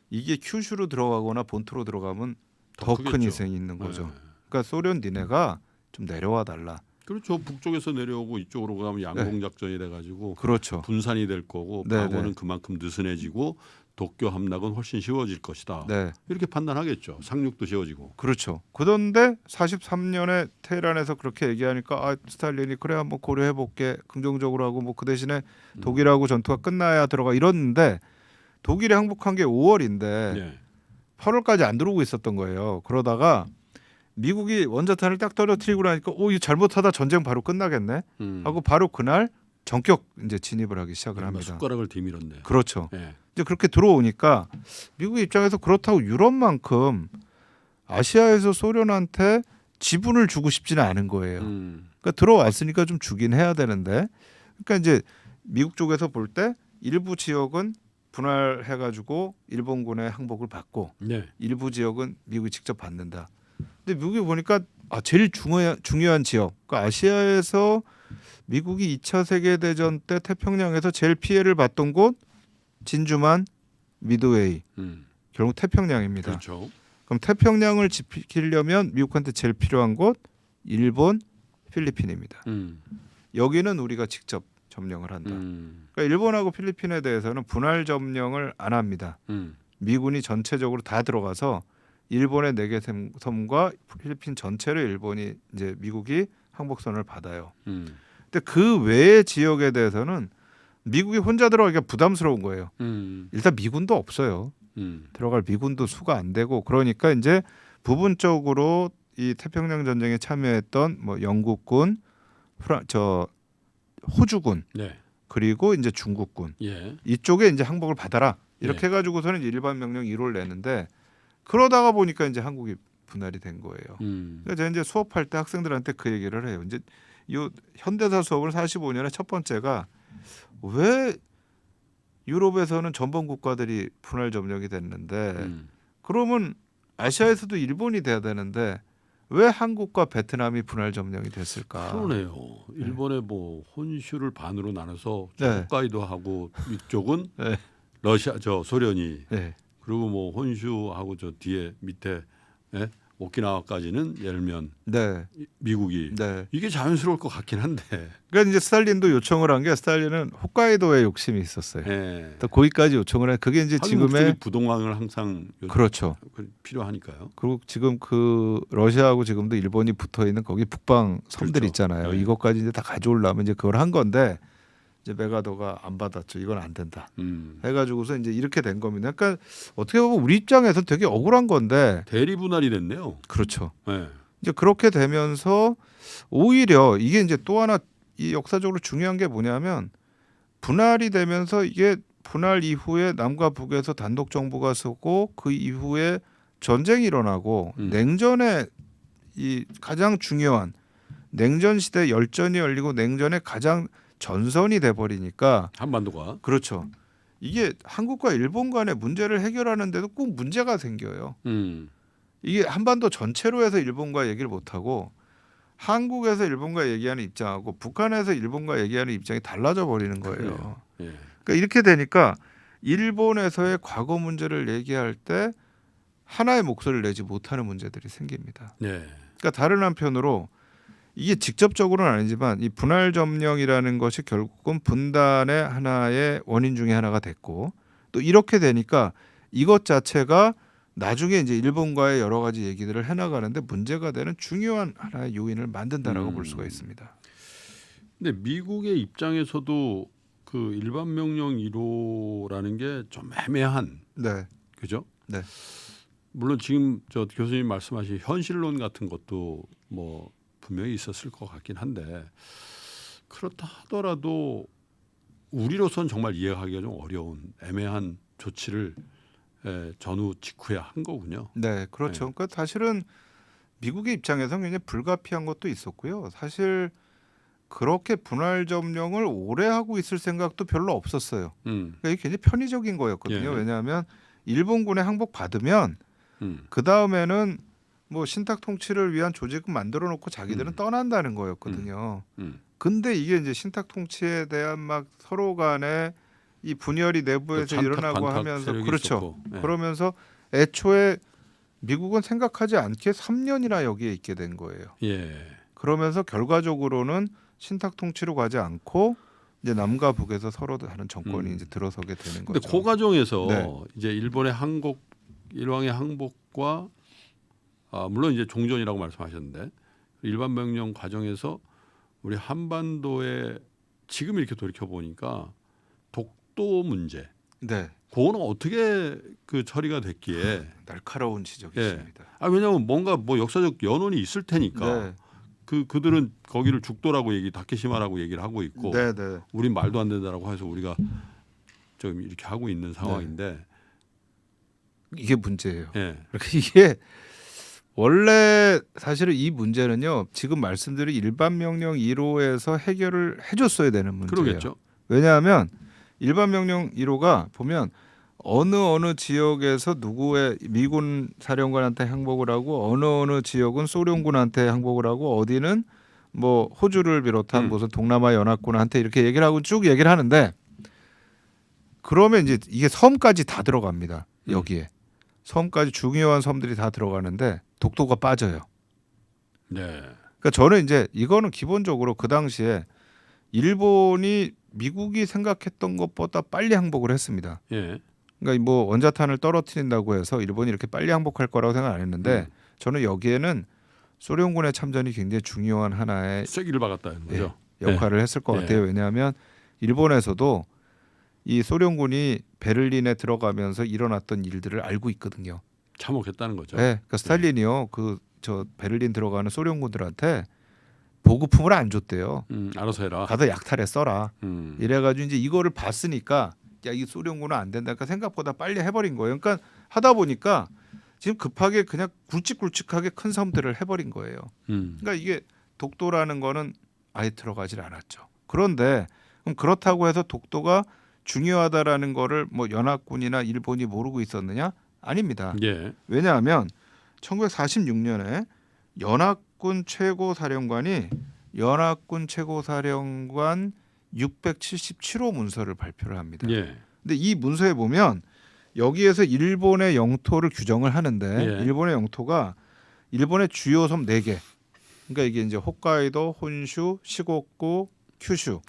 이게 큐슈로 들어가거나 본토로 들어가면 더 큰 크겠죠. 희생이 있는 거죠. 네. 그러니까 소련 니네가 좀 내려와 달라. 그렇죠. 북쪽에서 내려오고 이쪽으로 가면 양봉 작전이 돼가지고 그렇죠. 분산이 될 거고 네, 방어는 네. 그만큼 느슨해지고 도쿄 함락은 훨씬 쉬워질 것이다. 네. 이렇게 판단하겠죠. 상륙도 쉬워지고. 그렇죠. 그런데 43년에 테헤란에서 그렇게 얘기하니까 스탈린이 그래 한번 고려해 볼게 긍정적으로 하고 뭐 그 대신에 독일하고 전투가 끝나야 들어가 이랬는데 독일이 항복한 게 5월인데 네. 8월까지 안 들어오고 있었던 거예요. 그러다가 미국이 원자탄을 딱 떨어뜨리고 나니까 이거 잘못하다 전쟁 바로 끝나겠네 하고 바로 그날 전격 이제 진입을 하기 시작을 합니다. 숟가락을 뒤밀었네. 그렇죠. 네. 이제 그렇게 들어오니까 미국 입장에서 그렇다고 유럽만큼 아시아에서 소련한테 지분을 주고 싶지는 않은 거예요. 그러니까 들어왔으니까 좀 주긴 해야 되는데, 그러니까 이제 미국 쪽에서 볼 때 일부 지역은 분할해가지고 일본군의 항복을 받고 네. 일부 지역은 미국이 직접 받는다. 근데 미국이 보니까 제일 중요한 지역, 그러니까 아시아에서 미국이 2차 세계대전 때 태평양에서 제일 피해를 봤던 곳 진주만, 미드웨이, 결국 태평양입니다. 그렇죠. 그럼 태평양을 지키려면 미국한테 제일 필요한 곳 일본, 필리핀입니다. 여기는 우리가 직접 점령을 한다. 그러니까 일본하고 필리핀에 대해서는 분할 점령을 안 합니다. 미군이 전체적으로 다 들어가서 일본의 4개 섬과 필리핀 전체를 일본이 이제 미국이 항복선을 받아요. 근데 그 외의 지역에 대해서는 미국이 혼자 들어가기가 부담스러운 거예요. 일단 미군도 없어요. 들어갈 미군도 수가 안 되고 그러니까 이제 부분적으로 이 태평양 전쟁에 참여했던 뭐 영국군, 호주군, 네. 그리고 이제 중국군 예. 이쪽에 이제 항복을 받아라 이렇게 예. 해가지고서는 일반 명령 1호를 내는데 그러다가 보니까 이제 한국이 분할이 된 거예요. 그러니까 제가 이제 수업할 때 학생들한테 그 얘기를 해요. 이제 이 현대사 수업을 45년에 첫 번째가 왜 유럽에서는 전범 국가들이 분할 점령이 됐는데 그러면 아시아에서도 일본이 돼야 되는데 왜 한국과 베트남이 분할 점령이 됐을까? 그러네요. 일본의 뭐 혼슈를 반으로 나눠서 네. 홋카이도하고 이쪽은 네. 러시아 소련이 네. 그리고 뭐 혼슈하고 저 뒤에 밑에 예? 오키나와까지는 예를 들면 네. 미국이 네. 이게 자연스러울 것 같긴 한데. 그러니까 이제 스탈린도 요청을 한 게 스탈린은 홋카이도에 욕심이 있었어요. 예. 또 거기까지 요청을 해. 그게 이제 지금의 부동항을 항상 그렇죠. 필요하니까요. 그리고 지금 그 러시아하고 지금도 일본이 붙어 있는 거기 북방 섬들 그렇죠. 있잖아요. 네. 이것까지 이제 다 가져오려면 이제 그걸 한 건데 이제 메가더가 안 받았죠. 이건 안 된다. 해가지고서 이제 이렇게 된 겁니다. 그러니까 어떻게 보면 우리 입장에서 되게 억울한 건데 대리 분할이 됐네요. 그렇죠. 예. 이제 그렇게 되면서 오히려 이게 이제 또 하나 이 역사적으로 중요한 게 뭐냐면 분할이 되면서 이게 분할 이후에 남과 북에서 단독 정부가 서고 그 이후에 전쟁이 일어나고 냉전의 이 가장 중요한 냉전 시대 열전이 열리고 냉전의 가장 전선이 돼 버리니까 한반도가 그렇죠. 이게 한국과 일본 간의 문제를 해결하는데도 꼭 문제가 생겨요. 이게 한반도 전체로 해서 일본과 얘기를 못 하고 한국에서 일본과 얘기하는 입장하고 북한에서 일본과 얘기하는 입장이 달라져 버리는 거예요. 예. 그러니까 이렇게 되니까 일본에서의 과거 문제를 얘기할 때 하나의 목소리를 내지 못하는 문제들이 생깁니다. 예. 그러니까 다른 한편으로 이게 직접적으로는 아니지만 이 분할 점령이라는 것이 결국은 분단의 하나의 원인 중에 하나가 됐고 또 이렇게 되니까 이것 자체가 나중에 이제 일본과의 여러 가지 얘기들을 해나가는데 문제가 되는 중요한 하나의 요인을 만든다라고 볼 수가 있습니다. 근데 미국의 입장에서도 그 일반 명령 1호라는 게 좀 애매한 네, 그죠? 네, 물론 지금 저 교수님 말씀하신 현실론 같은 것도 뭐 분명히 있었을 것 같긴 한데 그렇다 하더라도 우리로선 정말 이해하기가 좀 어려운 애매한 조치를 전후 직후에 한 거군요. 네, 그렇죠. 네. 그러니까 사실은 미국의 입장에서는 굉장히 불가피한 것도 있었고요. 사실 그렇게 분할 점령을 오래 하고 있을 생각도 별로 없었어요. 그러니까 이게 굉장히 편의적인 거였거든요. 예. 왜냐하면 일본군의 항복 받으면 그 다음에는 뭐 신탁 통치를 위한 조직은 만들어 놓고 자기들은 떠난다는 거였거든요. 근데 이게 이제 신탁 통치에 대한 막 서로 간에 이 분열이 내부에서 일어나고 하면서 그렇죠. 예. 그러면서 애초에 미국은 생각하지 않게 3년이나 여기에 있게 된 거예요. 예. 그러면서 결과적으로는 신탁 통치로 가지 않고 이제 남과 북에서 서로 다른 정권이 이제 들어서게 되는 근데 거죠. 그 과정에서 네. 이제 일왕의 항복과 물론 이제 종전이라고 말씀하셨는데 일반 명령 과정에서 우리 한반도에 지금 이렇게 돌이켜 보니까 독도 문제, 네. 그거는 어떻게 그 처리가 됐기에 날카로운 지적이십니다. 왜냐하면 뭔가 뭐 역사적 연원이 있을 테니까 네. 그들은 거기를 죽도라고 다케시마라고 얘기를 하고 있고 네, 네. 우린 말도 안 된다라고 해서 우리가 좀 이렇게 하고 있는 상황인데 이게 문제예요. 예. 그러니까 이게 원래 사실은 이 문제는요. 지금 말씀드린 일반 명령 1호에서 해결을 해줬어야 되는 문제예요. 그러겠죠. 왜냐하면 일반 명령 1호가 보면 어느 지역에서 누구의 미군 사령관한테 항복을 하고 어느 지역은 소련군한테 항복을 하고 어디는 뭐 호주를 비롯한 무슨 동남아 연합군한테 이렇게 얘기를 하고 쭉 얘기를 하는데 그러면 이제 이게 섬까지 다 들어갑니다. 여기에 섬까지 중요한 섬들이 다 들어가는데 독도가 빠져요. 네. 그러니까 저는 이제 이거는 기본적으로 그 당시에 일본이 미국이 생각했던 것보다 빨리 항복을 했습니다. 예. 그러니까 뭐 원자탄을 떨어뜨린다고 해서 일본이 이렇게 빨리 항복할 거라고 생각 안 했는데 저는 여기에는 소련군의 참전이 굉장히 중요한 하나의 쐐기를 박았다는 거죠. 역할을 했을 것 같아요. 왜냐하면 일본에서도 이 소련군이 베를린에 들어가면서 일어났던 일들을 알고 있거든요. 참혹했다는 거죠. 네, 그러니까 스탈린이요, 저 베를린 들어가는 소련군들한테 보급품을 안 줬대요. 알아서 해라. 가서 약탈해 써라. 이래가지고 이제 이거를 봤으니까 야, 이 소련군은 안 된다. 그러니까 생각보다 빨리 해버린 거예요. 그러니까 하다 보니까 지금 급하게 그냥 굵직굵직하게 큰 섬들을 해버린 거예요. 그러니까 이게 독도라는 거는 아예 들어가질 않았죠. 그런데 그럼 그렇다고 해서 독도가 중요하다라는 거를 뭐 연합군이나 일본이 모르고 있었느냐? 아닙니다. 예. 왜냐하면 1946년에 연합군 최고사령관 677호 문서를 발표를 합니다. 예. 근데 이 문서에 보면 여기에서 일본의 영토를 규정을 하는데 예. 일본의 영토가 일본의 주요 섬 4개. 그러니까 이게 이제 홋카이도, 혼슈, 시고쿠, 큐슈.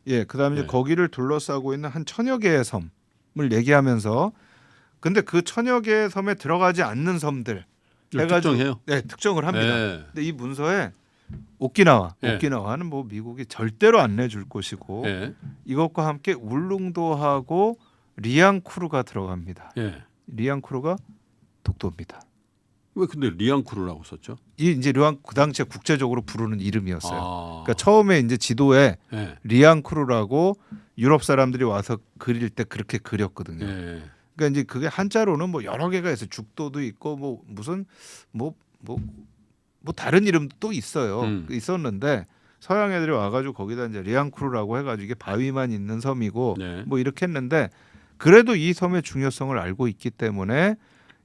예, 그다음에 이제 거기를 둘러싸고 있는 한 1000여 개의 섬을 얘기하면서 근데 그 1000여 개의 섬에 들어가지 않는 섬들 특정해요. 네, 특정을 합니다. 예. 근데 이 문서에 오키나와는 뭐 미국이 절대로 안 내줄 곳이고 예. 이것과 함께 울릉도하고 리앙쿠르가 들어갑니다. 예. 리앙쿠르가 독도입니다. 왜 근데 리앙쿠르라고 썼죠? 이 이제 그 당시에 국제적으로 부르는 이름이었어요. 그러니까 아. 처음에 이제 지도에 예. 리앙쿠르라고 유럽 사람들이 와서 그릴 때 그렇게 그렸거든요. 예. 그러니까 이제 그게 한자로는 뭐 여러 개가 있어요. 죽도도 있고 뭐 무슨 뭐 다른 이름도 또 있어요. 있었는데 서양 애들이 와가지고 거기다 이제 리앙쿠르라고 해가지고 이게 바위만 있는 섬이고 네. 뭐 이렇게 했는데 그래도 이 섬의 중요성을 알고 있기 때문에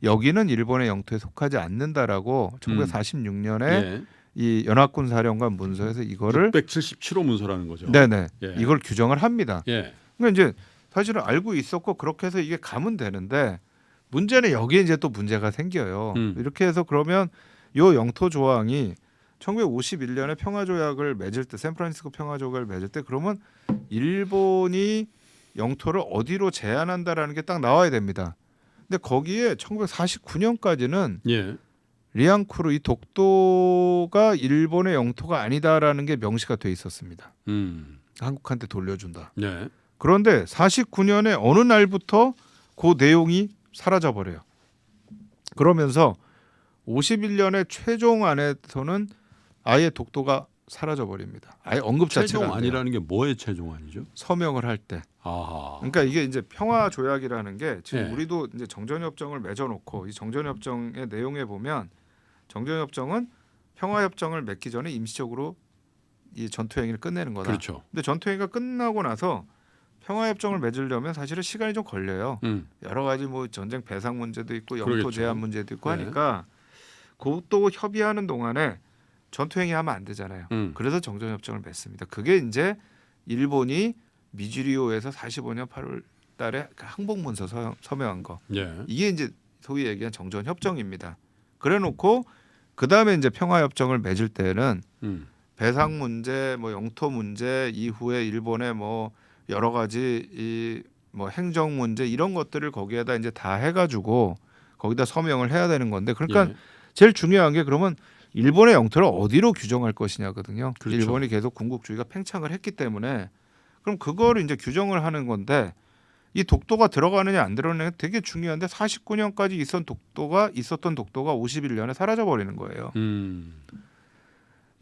여기는 일본의 영토에 속하지 않는다라고 1946년에 예. 이 연합군 사령관 문서에서 이거를 677호 문서라는 거죠. 네네 예. 이걸 규정을 합니다. 예. 그러니까 이제 사실은 알고 있었고 그렇게 해서 이게 가면 되는데 문제는 여기에 이제 또 문제가 생겨요. 이렇게 해서 그러면 요 영토 조항이 1951년에 평화조약을 맺을 때 샌프란시스코 평화조약을 맺을 때 그러면 일본이 영토를 어디로 제한한다라는 게 딱 나와야 됩니다. 근데 거기에 1949년까지는 예. 리앙쿠르 이 독도가 일본의 영토가 아니다라는 게 명시가 돼 있었습니다. 한국한테 돌려준다. 네. 그런데 49년에 어느 날부터 그 내용이 사라져 버려요. 그러면서 51년의 최종안에서는 아예 독도가 사라져 버립니다. 아예 언급 자체가 안 돼요. 최종안이라는 게 뭐의 최종안이죠? 서명을 할 때. 아하. 그러니까 이게 이제 평화 조약이라는 게 지금 네. 우리도 이제 정전협정을 맺어놓고 이 정전협정의 내용에 보면 정전협정은 평화협정을 맺기 전에 임시적으로 이 전투행위를 끝내는 거다. 그렇죠. 근데 전투행위가 끝나고 나서 평화협정을 맺으려면 사실은 시간이 좀 걸려요. 여러 가지 뭐 전쟁 배상 문제도 있고 영토 그러겠죠. 제한 문제도 있고 네. 하니까 그것도 협의하는 동안에 전투행위 하면 안 되잖아요. 그래서 정전협정을 맺습니다. 그게 이제 일본이 미주리오에서 45년 8월 달에 항복문서 서명한 거. 예. 이게 이제 소위 얘기한 정전협정입니다. 그래놓고 그 다음에 이제 평화협정을 맺을 때는 배상 문제, 뭐 영토 문제 이후에 일본의 뭐 여러 가지 이 뭐 행정 문제 이런 것들을 거기에다 이제 다 해가지고 거기다 서명을 해야 되는 건데 그러니까 예. 제일 중요한 게 그러면 일본의 영토를 어디로 규정할 것이냐거든요. 그렇죠. 일본이 계속 군국주의가 팽창을 했기 때문에 그럼 그거를 이제 규정을 하는 건데 이 독도가 들어가느냐 안 들어가느냐 되게 중요한데 49년까지 있었던 독도가 51년에 사라져 버리는 거예요.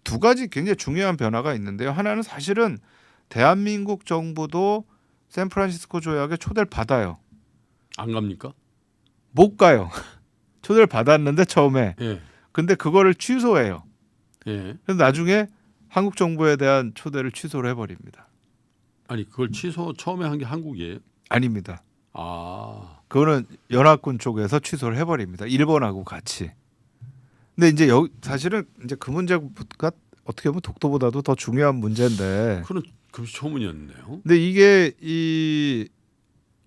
두 가지 굉장히 중요한 변화가 있는데요. 하나는 사실은 대한민국 정부도 샌프란시스코 조약에 초대를 받아요. 안 갑니까? 못 가요. 초대를 받았는데 처음에. 예. 근데 그거를 취소해요. 예. 그래서 나중에 한국 정부에 대한 초대를 취소를 해버립니다. 아니 그걸 취소 처음에 한 게 한국이에요? 아닙니다. 아. 그거는 연합군 쪽에서 취소를 해버립니다. 일본하고 같이. 근데 이제 사실은 이제 그 문제가 어떻게 보면 독도보다도 더 중요한 문제인데. 그런 금시초문이었네요. 근데 이게 이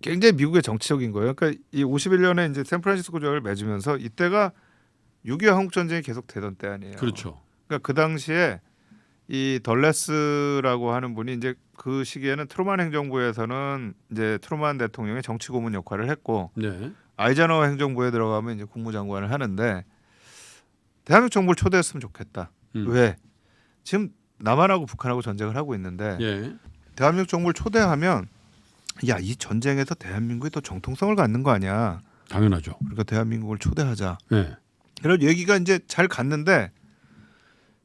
굉장히 미국의 정치적인 거예요. 그러니까 이 51년에 이제 샌프란시스코 조약을 맺으면서 이때가 6.25 한국 전쟁이 계속 되던 때 아니에요. 그렇죠. 그러니까 그 당시에 이 덜레스라고 하는 분이 이제 그 시기에는 트루만 행정부에서는 이제 트루만 대통령의 정치 고문 역할을 했고 네. 아이젠하워 행정부에 들어가면 이제 국무장관을 하는데 대한민국 정부를 초대했으면 좋겠다. 왜? 지금 남한하고 북한하고 전쟁을 하고 있는데 예. 대한민국 정부를 초대하면 야, 이 전쟁에서 대한민국이 더 정통성을 갖는 거 아니야. 당연하죠. 그러니까 대한민국을 초대하자. 예. 그런 얘기가 이제 잘 갔는데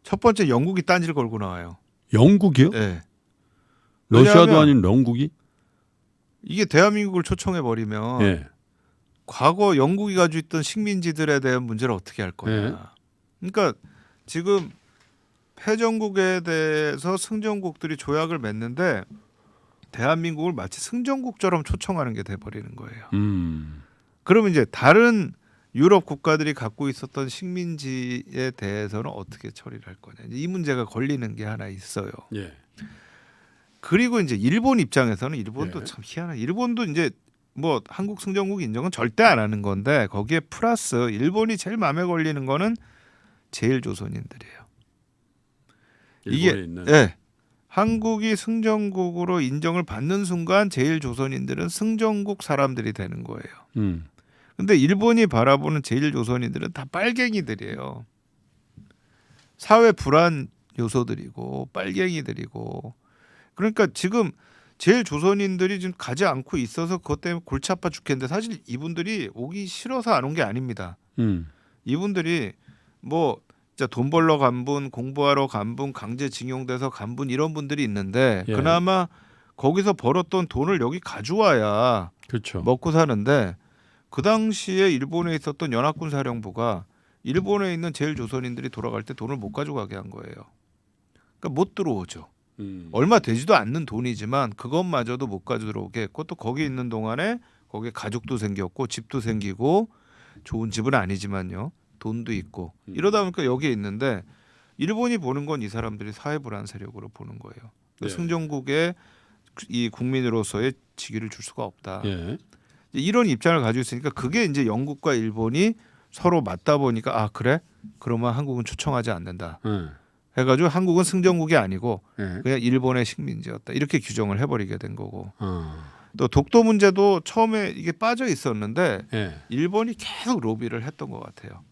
첫 번째 영국이 딴지를 걸고 나와요. 영국이요? 네. 러시아도 왜냐하면 아닌 영국이? 이게 대한민국을 초청해 버리면 예. 과거 영국이 가지고 있던 식민지들에 대한 문제를 어떻게 할 거냐. 예. 그러니까 지금 패전국에 대해서 승전국들이 조약을 맺는데 대한민국을 마치 승전국처럼 초청하는 게 돼버리는 거예요. 그러면 이제 다른 유럽 국가들이 갖고 있었던 식민지에 대해서는 어떻게 처리를 할 거냐. 이 문제가 걸리는 게 하나 있어요. 예. 그리고 이제 일본 입장에서는 일본도 예. 참 희한해. 일본도 이제 뭐 한국 승전국 인정은 절대 안 하는 건데 거기에 플러스 일본이 제일 마음에 걸리는 거는 제일조선인들이에요. 일본에 있는. 예. 한국이 승전국으로 인정을 받는 순간 제일조선인들은 승전국 사람들이 되는 거예요. 근데 일본이 바라보는 제일조선인들은 다 빨갱이들이에요. 사회 불안 요소들이고 빨갱이들이고. 그러니까 지금 제일조선인들이 지금 가지 않고 있어서 그것 때문에 골치 아파 죽겠는데 사실 이분들이 오기 싫어서 안 온 게 아닙니다. 이분들이 뭐 진짜 돈 벌러 간 분, 공부하러 간 분, 강제징용돼서 간 분 이런 분들이 있는데 예. 그나마 거기서 벌었던 돈을 여기 가져와야 그렇죠. 먹고 사는데 그 당시에 일본에 있었던 연합군 사령부가 일본에 있는 제일조선인들이 돌아갈 때 돈을 못 가져가게 한 거예요. 그러니까 못 들어오죠. 얼마 되지도 않는 돈이지만 그것마저도 못 가져 들어오게 했고 또 거기 있는 동안에 거기에 가족도 생겼고 집도 생기고 좋은 집은 아니지만요. 돈도 있고 이러다 보니까 여기에 있는데 일본이 보는 건 이 사람들이 사회불안 세력으로 보는 거예요. 네. 승전국에 이 국민으로서의 직위를 줄 수가 없다. 예. 이런 입장을 가지고 있으니까 그게 이제 영국과 일본이 서로 맞다 보니까 아 그래? 그러면 한국은 초청하지 않는다. 해가지고 한국은 승전국이 아니고 예. 그냥 일본의 식민지였다. 이렇게 규정을 해버리게 된 거고. 또 독도 문제도 처음에 이게 빠져 있었는데 예. 일본이 계속 로비를 했던 것 같아요.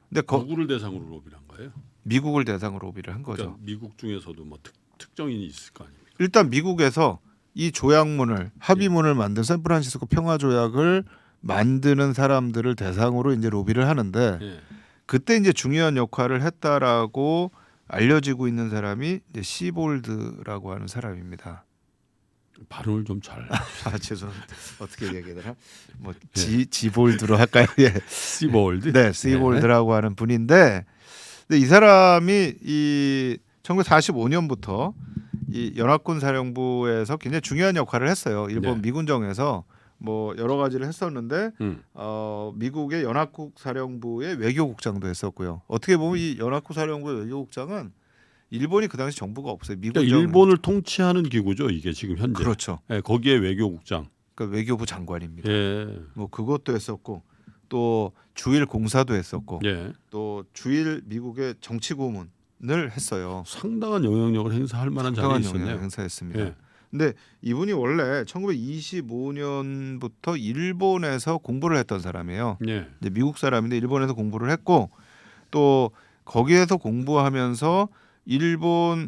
근데 누구를 대상으로 로비를 한 거예요? 미국을 대상으로 로비를 한 거죠. 그러니까 미국 중에서도 뭐 특정인이 있을 거 아닙니까? 일단 미국에서 이 조약문을 합의문을 만든 샌프란시스코 평화 조약을 만드는 사람들을 대상으로 이제 로비를 하는데 예. 그때 이제 중요한 역할을 했다라고 알려지고 있는 사람이 이제 시볼드라고 하는 사람입니다. 발음을 좀 잘. 아 죄송합니다. 어떻게 얘기하더라? 뭐 지볼드로 할까요? 예. 시볼드. 네, 시볼드라고 하는 분인데, 근데 이 사람이 이 1945년부터 이 연합군 사령부에서 굉장히 중요한 역할을 했어요. 일본 네. 미군정에서 뭐 여러 가지를 했었는데 미국의 연합국 사령부의 외교국장도 했었고요. 어떻게 보면 이 연합국 사령부의 외교국장은 일본이 그 당시 정부가 없어요. 미군정. 그러니까 일본을 통치하는 기구죠. 이게 지금 현재. 그렇죠. 예, 거기에 외교국장. 그러니까 외교부 장관입니다. 예. 뭐 그것도 했었고 또 주일 공사도 했었고 예. 또 주일 미국의 정치고문을 했어요. 상당한 영향력을 행사할 만한 자리에 상당한 있었네요. 영향을 행사했습니다. 예. 근데 이분이 원래 1925년부터 일본에서 공부를 했던 사람이에요. 예. 이제 미국 사람인데 일본에서 공부를 했고 또 거기에서 공부하면서 일본에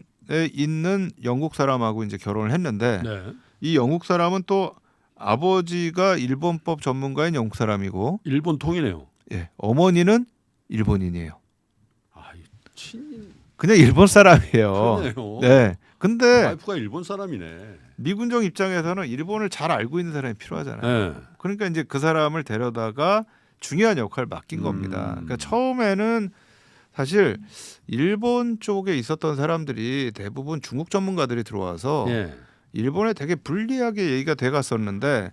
있는 영국 사람하고 이제 결혼을 했는데 네. 이 영국 사람은 또 아버지가 일본법 전문가인 영국 사람이고 일본 통이네요. 예, 어머니는 일본인이에요. 아, 친인. 그냥 일본 사람이에요. 그러네요. 네. 근데 와이프가 일본 사람이네. 미군정 입장에서는 일본을 잘 알고 있는 사람이 필요하잖아요. 네. 그러니까 이제 그 사람을 데려다가 중요한 역할을 맡긴 겁니다. 그러니까 처음에는 사실 일본 쪽에 있었던 사람들이 대부분 중국 전문가들이 들어와서 예. 일본에 되게 불리하게 얘기가 돼갔었는데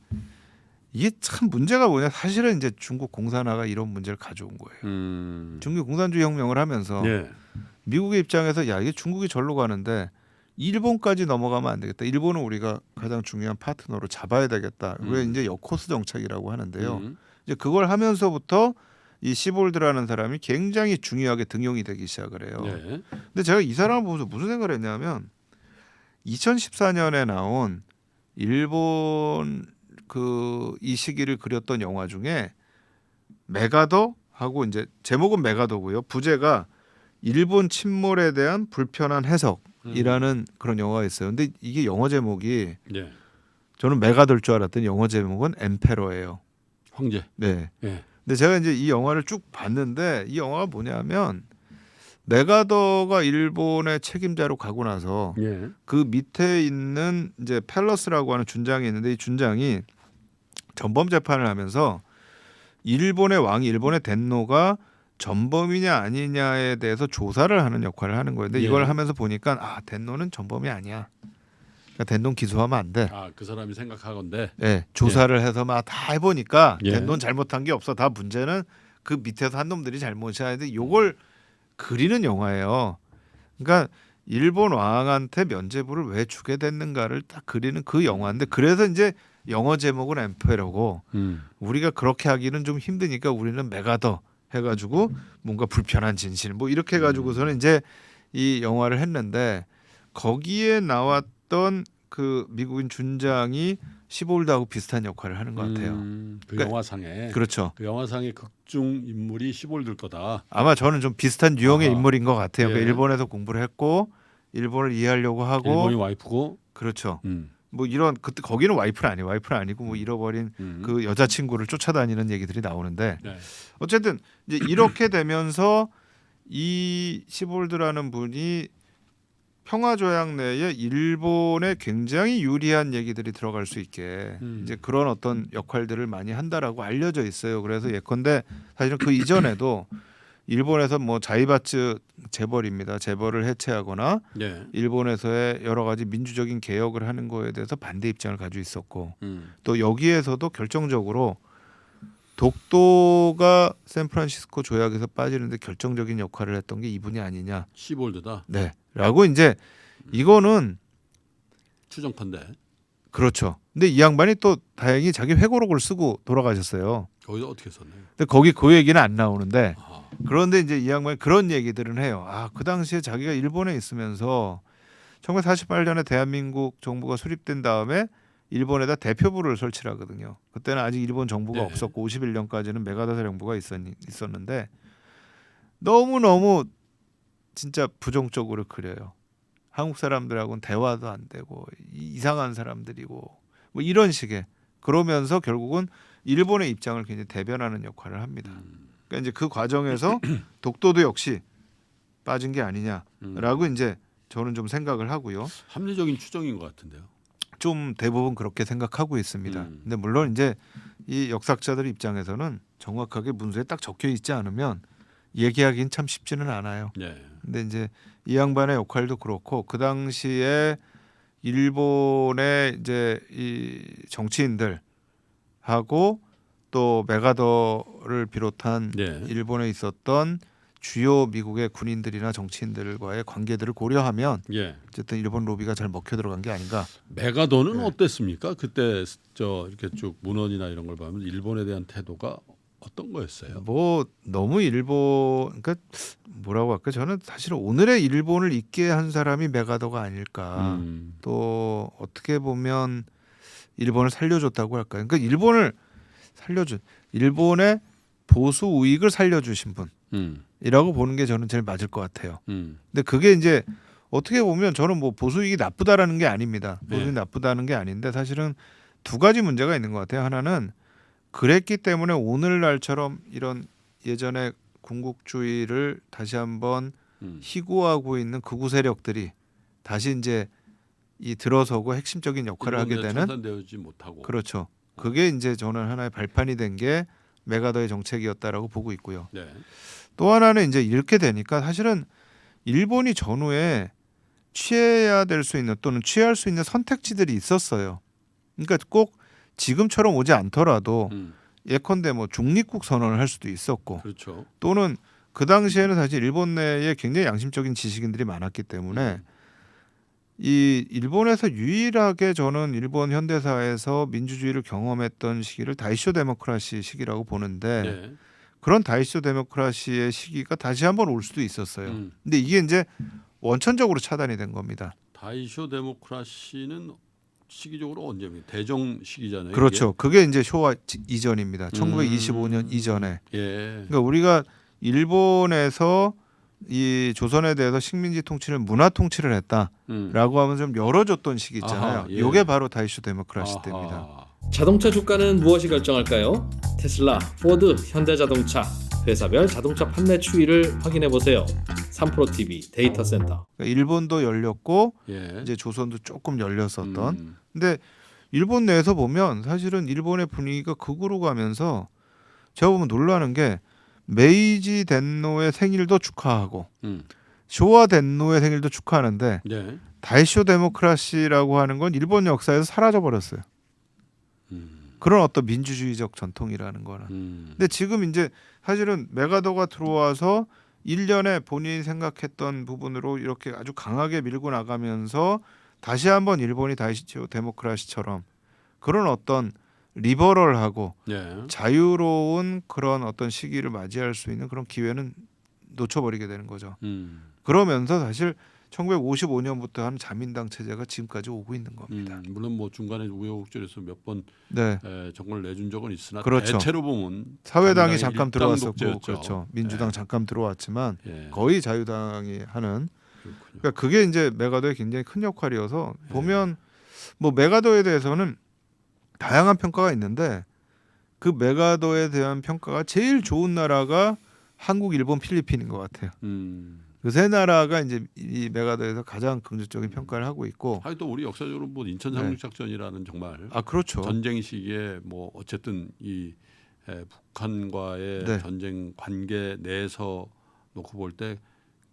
이게 참 문제가 뭐냐? 사실은 이제 중국 공산화가 이런 문제를 가져온 거예요. 중국 공산주의 혁명을 하면서 예. 미국의 입장에서 야 이게 중국이 절로 가는데 일본까지 넘어가면 안 되겠다. 일본은 우리가 가장 중요한 파트너로 잡아야 되겠다. 그게 이제 여코스 정책이라고 하는데요. 이제 그걸 하면서부터 이 시볼드라는 사람이 굉장히 중요하게 등용이 되기 시작을 해요. 예. 근데 제가 이 사람을 보면서 무슨 생각을 했냐면 2014년에 나온 일본 이 시기를 그렸던 영화 중에 메가더하고 이제 제목은 메가더고요. 부제가 일본 침몰에 대한 불편한 해석이라는 그런 영화가 있어요. 근데 이게 영어 제목이 예. 저는 메가더일 줄 알았더니 영어 제목은 엠페러예요. 황제. 네. 예. 근데 제가 이제 이 영화를 쭉 봤는데 이 영화가 뭐냐면 메가더가 일본의 책임자로 가고 나서 예. 그 밑에 있는 이제 팰러스라고 하는 준장이 있는데 이 준장이 전범 재판을 하면서 일본의 왕이 일본의 덴노가 전범이냐 아니냐에 대해서 조사를 하는 역할을 하는 거예요. 근데 예. 이걸 하면서 보니까 덴노는 전범이 아니야. 그러니까 덴노는 기소하면 안 돼. 아, 그 사람이 생각하건데. 네, 조사를 해서 막 다 해보니까 예. 덴노는 잘못한 게 없어. 다 문제는 그 밑에서 한 놈들이 잘못이야. 근데 요걸 그리는 영화예요. 그러니까 일본 왕한테 면죄부를 왜 주게 됐는가를 딱 그리는 그 영화인데 그래서 이제 영어 제목은 엠페러고 우리가 그렇게 하기는 좀 힘드니까 우리는 메가더 해가지고 뭔가 불편한 진실 뭐 이렇게 해가지고서는 이제 이 영화를 했는데 거기에 나왔던 그 미국인 준장이 시볼드하고 비슷한 역할을 하는 것 같아요. 그 그러니까- 영화상에. 그렇죠. 그 영화상의 극중 인물이 시볼드일 거다. 아마 저는 좀 비슷한 유형의 아하. 인물인 것 같아요. 그러니까 예. 일본에서 공부를 했고 일본을 이해하려고 하고 일본이 와이프고. 그렇죠. 뭐 이런 그때 거기는 와이프는 아니에요. 와이프는 아니고 뭐 잃어버린 그 여자친구를 쫓아다니는 얘기들이 나오는데 네. 어쨌든 이제 이렇게 되면서 이 시볼드라는 분이 평화조약 내에 일본에 굉장히 유리한 얘기들이 들어갈 수 있게 이제 그런 어떤 역할들을 많이 한다라고 알려져 있어요. 그래서 예컨대 사실은 그 이전에도 일본에서 뭐 자이바츠 재벌입니다. 재벌을 해체하거나 예. 일본에서의 여러 가지 민주적인 개혁을 하는 거에 대해서 반대 입장을 가지고 있었고 또 여기에서도 결정적으로 독도가 샌프란시스코 조약에서 빠지는데 결정적인 역할을 했던 게 이분이 아니냐. 시볼드다. 네. 라고 이제 이거는 추정컨대. 그렇죠. 근데 이 양반이 또 다행히 자기 회고록을 쓰고 돌아가셨어요. 거기서 어떻게 썼나요? 근데 거기 그 얘기는 안 나오는데 아, 그런데 이제 이 양반이 그런 얘기들은 해요. 그 당시에 자기가 일본에 있으면서 1948년에 대한민국 정부가 수립된 다음에 일본에다 대표부를 설치를 하거든요. 그때는 아직 일본 정부가 네. 없었고 51년까지는 메가다 사령부가 있었는데 너무너무 진짜 부정적으로 그려요. 한국 사람들하고는 대화도 안 되고 이상한 사람들이고 뭐 이런 식의 그러면서 결국은 일본의 입장을 굉장히 대변하는 역할을 합니다. 그러니까 이제 그 과정에서 독도도 역시 빠진 게 아니냐라고 이제 저는 좀 생각을 하고요. 합리적인 추정인 것 같은데요. 좀 대부분 그렇게 생각하고 있습니다. 근데 물론 이제 이 역사학자들 입장에서는 정확하게 문서에 딱 적혀 있지 않으면 얘기하기는 참 쉽지는 않아요. 네. 근데 이제 이 양반의 역할도 그렇고 그 당시에 일본의 이제 이 정치인들하고 또 메가더를 비롯한 네. 일본에 있었던 주요 미국의 군인들이나 정치인들과의 관계들을 고려하면 예. 어쨌든 일본 로비가 잘 먹혀 들어간 게 아닌가. 메가더는 네. 어땠습니까? 그때 저 이렇게 쭉 문헌이나 이런 걸 보면 일본에 대한 태도가 어떤 거였어요? 뭐 너무 일본 그러니까 뭐라고 할까 저는 사실은 오늘의 일본을 있게 한 사람이 메가더가 아닐까. 또 어떻게 보면 일본을 살려줬다고 할까요? 그러니까 일본을 살려준 일본의 보수 우익을 살려주신 분이라고 보는 게 저는 제일 맞을 것 같아요. 근데 그게 이제 어떻게 보면 저는 뭐 보수 우익이 나쁘다라는 게 아닙니다. 보수 우익이 네. 나쁘다는 게 아닌데 사실은 두 가지 문제가 있는 것 같아요. 하나는 그랬기 때문에 오늘날처럼 이런 예전의 군국주의를 다시 한번 희구하고 있는 극우 세력들이 다시 이제 이 들어서고 핵심적인 역할을 하게 되는 청산되지 못하고. 그렇죠. 그게 이제 저는 하나의 발판이 된 게 메가더의 정책이었다라고 보고 있고요. 네. 또 하나는 이제 이렇게 되니까 사실은 일본이 전후에 취해야 될 수 있는 또는 취할 수 있는 선택지들이 있었어요. 그러니까 꼭 지금처럼 오지 않더라도 예컨대 뭐 중립국 선언을 할 수도 있었고 그렇죠. 또는 그 당시에는 사실 일본 내에 굉장히 양심적인 지식인들이 많았기 때문에 이 일본에서 유일하게 저는 일본 현대사에서 민주주의를 경험했던 시기를 다이쇼 데모크라시 시기라고 보는데 네. 그런 다이쇼 데모크라시의 시기가 다시 한번 올 수도 있었어요. 근데 이게 이제 원천적으로 차단이 된 겁니다. 다이쇼 데모크라시는 시기적으로 언제입니까? 대정 시기잖아요. 그렇죠. 그게 이제 쇼와 이전입니다. 1925년 이전에. 예. 그러니까 우리가 일본에서 이 조선에 대해서 식민지 통치를 문화 통치를 했다라고 하면 좀 열어줬던 시기 있잖아요. 아하, 예. 이게 바로 다이쇼 데모크라시 때입니다. 아하. 자동차 주가는 무엇이 결정할까요? 테슬라, 포드, 현대자동차 회사별 자동차 판매 추이를 확인해 보세요. 3프로TV 데이터 센터. 그러니까 일본도 열렸고 예. 이제 조선도 조금 열렸었던. 근데 일본 내에서 보면 사실은 일본의 분위기가 극으로 가면서 제가 보면 놀라는 게 메이지 덴노의 생일도 축하하고 쇼와 덴노의 생일도 축하하는데 네. 다이쇼 데모크라시라고 하는 건 일본 역사에서 사라져 버렸어요. 그런 어떤 민주주의적 전통이라는 거는. 근데 지금 이제 사실은 메가더가 들어와서 1년에 본인이 생각했던 부분으로 이렇게 아주 강하게 밀고 나가면서 다시 한번 일본이 다이쇼 데모크라시처럼 그런 어떤 리버럴하고 예. 자유로운 그런 어떤 시기를 맞이할 수 있는 그런 기회는 놓쳐버리게 되는 거죠. 그러면서 사실 1955년부터 하는 자민당 체제가 지금까지 오고 있는 겁니다. 물론 뭐 중간에 우여곡절에서 몇 번 네, 정권을 내준 적은 있으나 그렇죠. 대체로 보면 사회당이 자민당이 잠깐 일당 들어왔었고, 독재였죠. 그렇죠. 민주당 예. 잠깐 들어왔지만 예. 거의 자유당이 하는. 그렇군요. 그러니까 그게 이제 메가더의 굉장히 큰 역할이어서 예. 보면 뭐 메가더에 대해서는 다양한 평가가 있는데 그 메가더에 대한 평가가 제일 좋은 나라가 한국, 일본, 필리핀인 것 같아요. 그 세 나라가 이제 이 메가더에서 가장 긍정적인 평가를 하고 있고. 하여 또 우리 역사적으로 뭐 인천 상륙작전이라는 정말 아 그렇죠. 전쟁 시기에 뭐 어쨌든 이 북한과의 네. 전쟁 관계 내에서 놓고 볼 때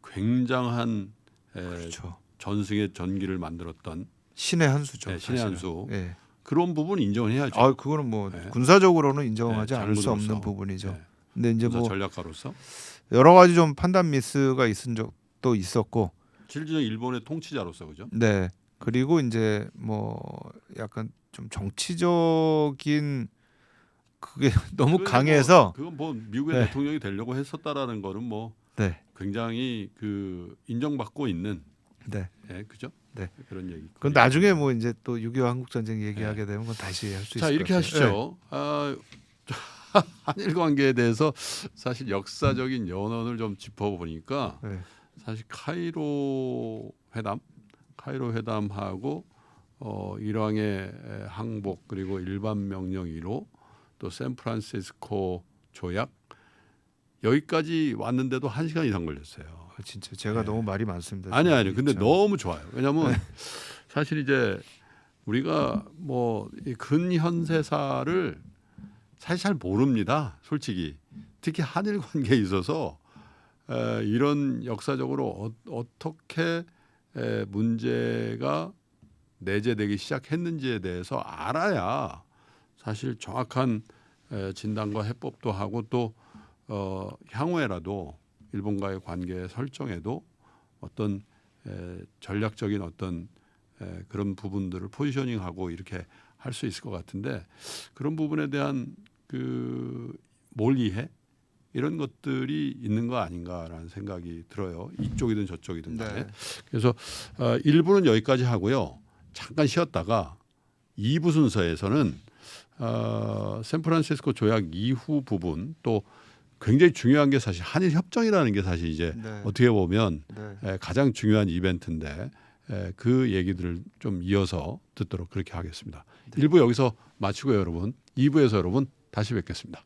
굉장한 그렇죠. 전승의 전기를 만들었던 신의 한 수죠. 네, 신의 한 사실은. 수. 예. 그런 부분 인정해야죠. 아 그거는 뭐 네. 군사적으로는 인정하지 네, 않을 수 장군으로서. 없는 부분이죠. 네. 근데 이제 군사 뭐 전략가로서 여러 가지 좀 판단 미스가 있은 적도 있었고, 실질적 일본의 통치자로서 그죠? 네. 그리고 이제 뭐 약간 좀 정치적인 그게 너무 그건 강해서 그건 뭐 미국의 네. 대통령이 되려고 했었다라는 거는 뭐 네, 굉장히 그 인정받고 있는 네. 그죠? 네. 그런 얘기. 그건 나중에 뭐 이제 또 6.25 한국 전쟁 얘기하게 되면 그건 다시 할 수 있을 자 것 이렇게 같아요. 하시죠. 한일 관계에 대해서 사실 역사적인 연원을 좀 짚어보니까 네. 사실 카이로 회담하고 일왕의 항복 그리고 일반 명령 1호 또 샌프란시스코 조약 여기까지 왔는데도 1시간 이상 걸렸어요. 진짜 제가 너무 말이 많습니다. 아니 근데 참. 너무 좋아요. 왜냐하면 사실 이제 우리가 뭐 이 근현세사를 사실 잘 모릅니다. 솔직히 특히 한일 관계에 있어서 이런 역사적으로 어떻게 문제가 내재되기 시작했는지에 대해서 알아야 사실 정확한 진단과 해법도 하고 또 향후에라도 일본과의 관계 설정에도 어떤 전략적인 어떤 그런 부분들을 포지셔닝하고 이렇게 할 수 있을 것 같은데 그런 부분에 대한 그 몰이해 이런 것들이 있는 거 아닌가라는 생각이 들어요. 이쪽이든 저쪽이든 간에. 네. 그래서 1부는 여기까지 하고요. 잠깐 쉬었다가 2부 순서에서는 샌프란시스코 조약 이후 부분 또 굉장히 중요한 게 사실 한일 협정이라는 게 사실 이제 네. 어떻게 보면 네. 가장 중요한 이벤트인데 그 얘기들을 좀 이어서 듣도록 그렇게 하겠습니다. 1부 여기서 마치고요, 여러분. 2부에서 여러분 다시 뵙겠습니다.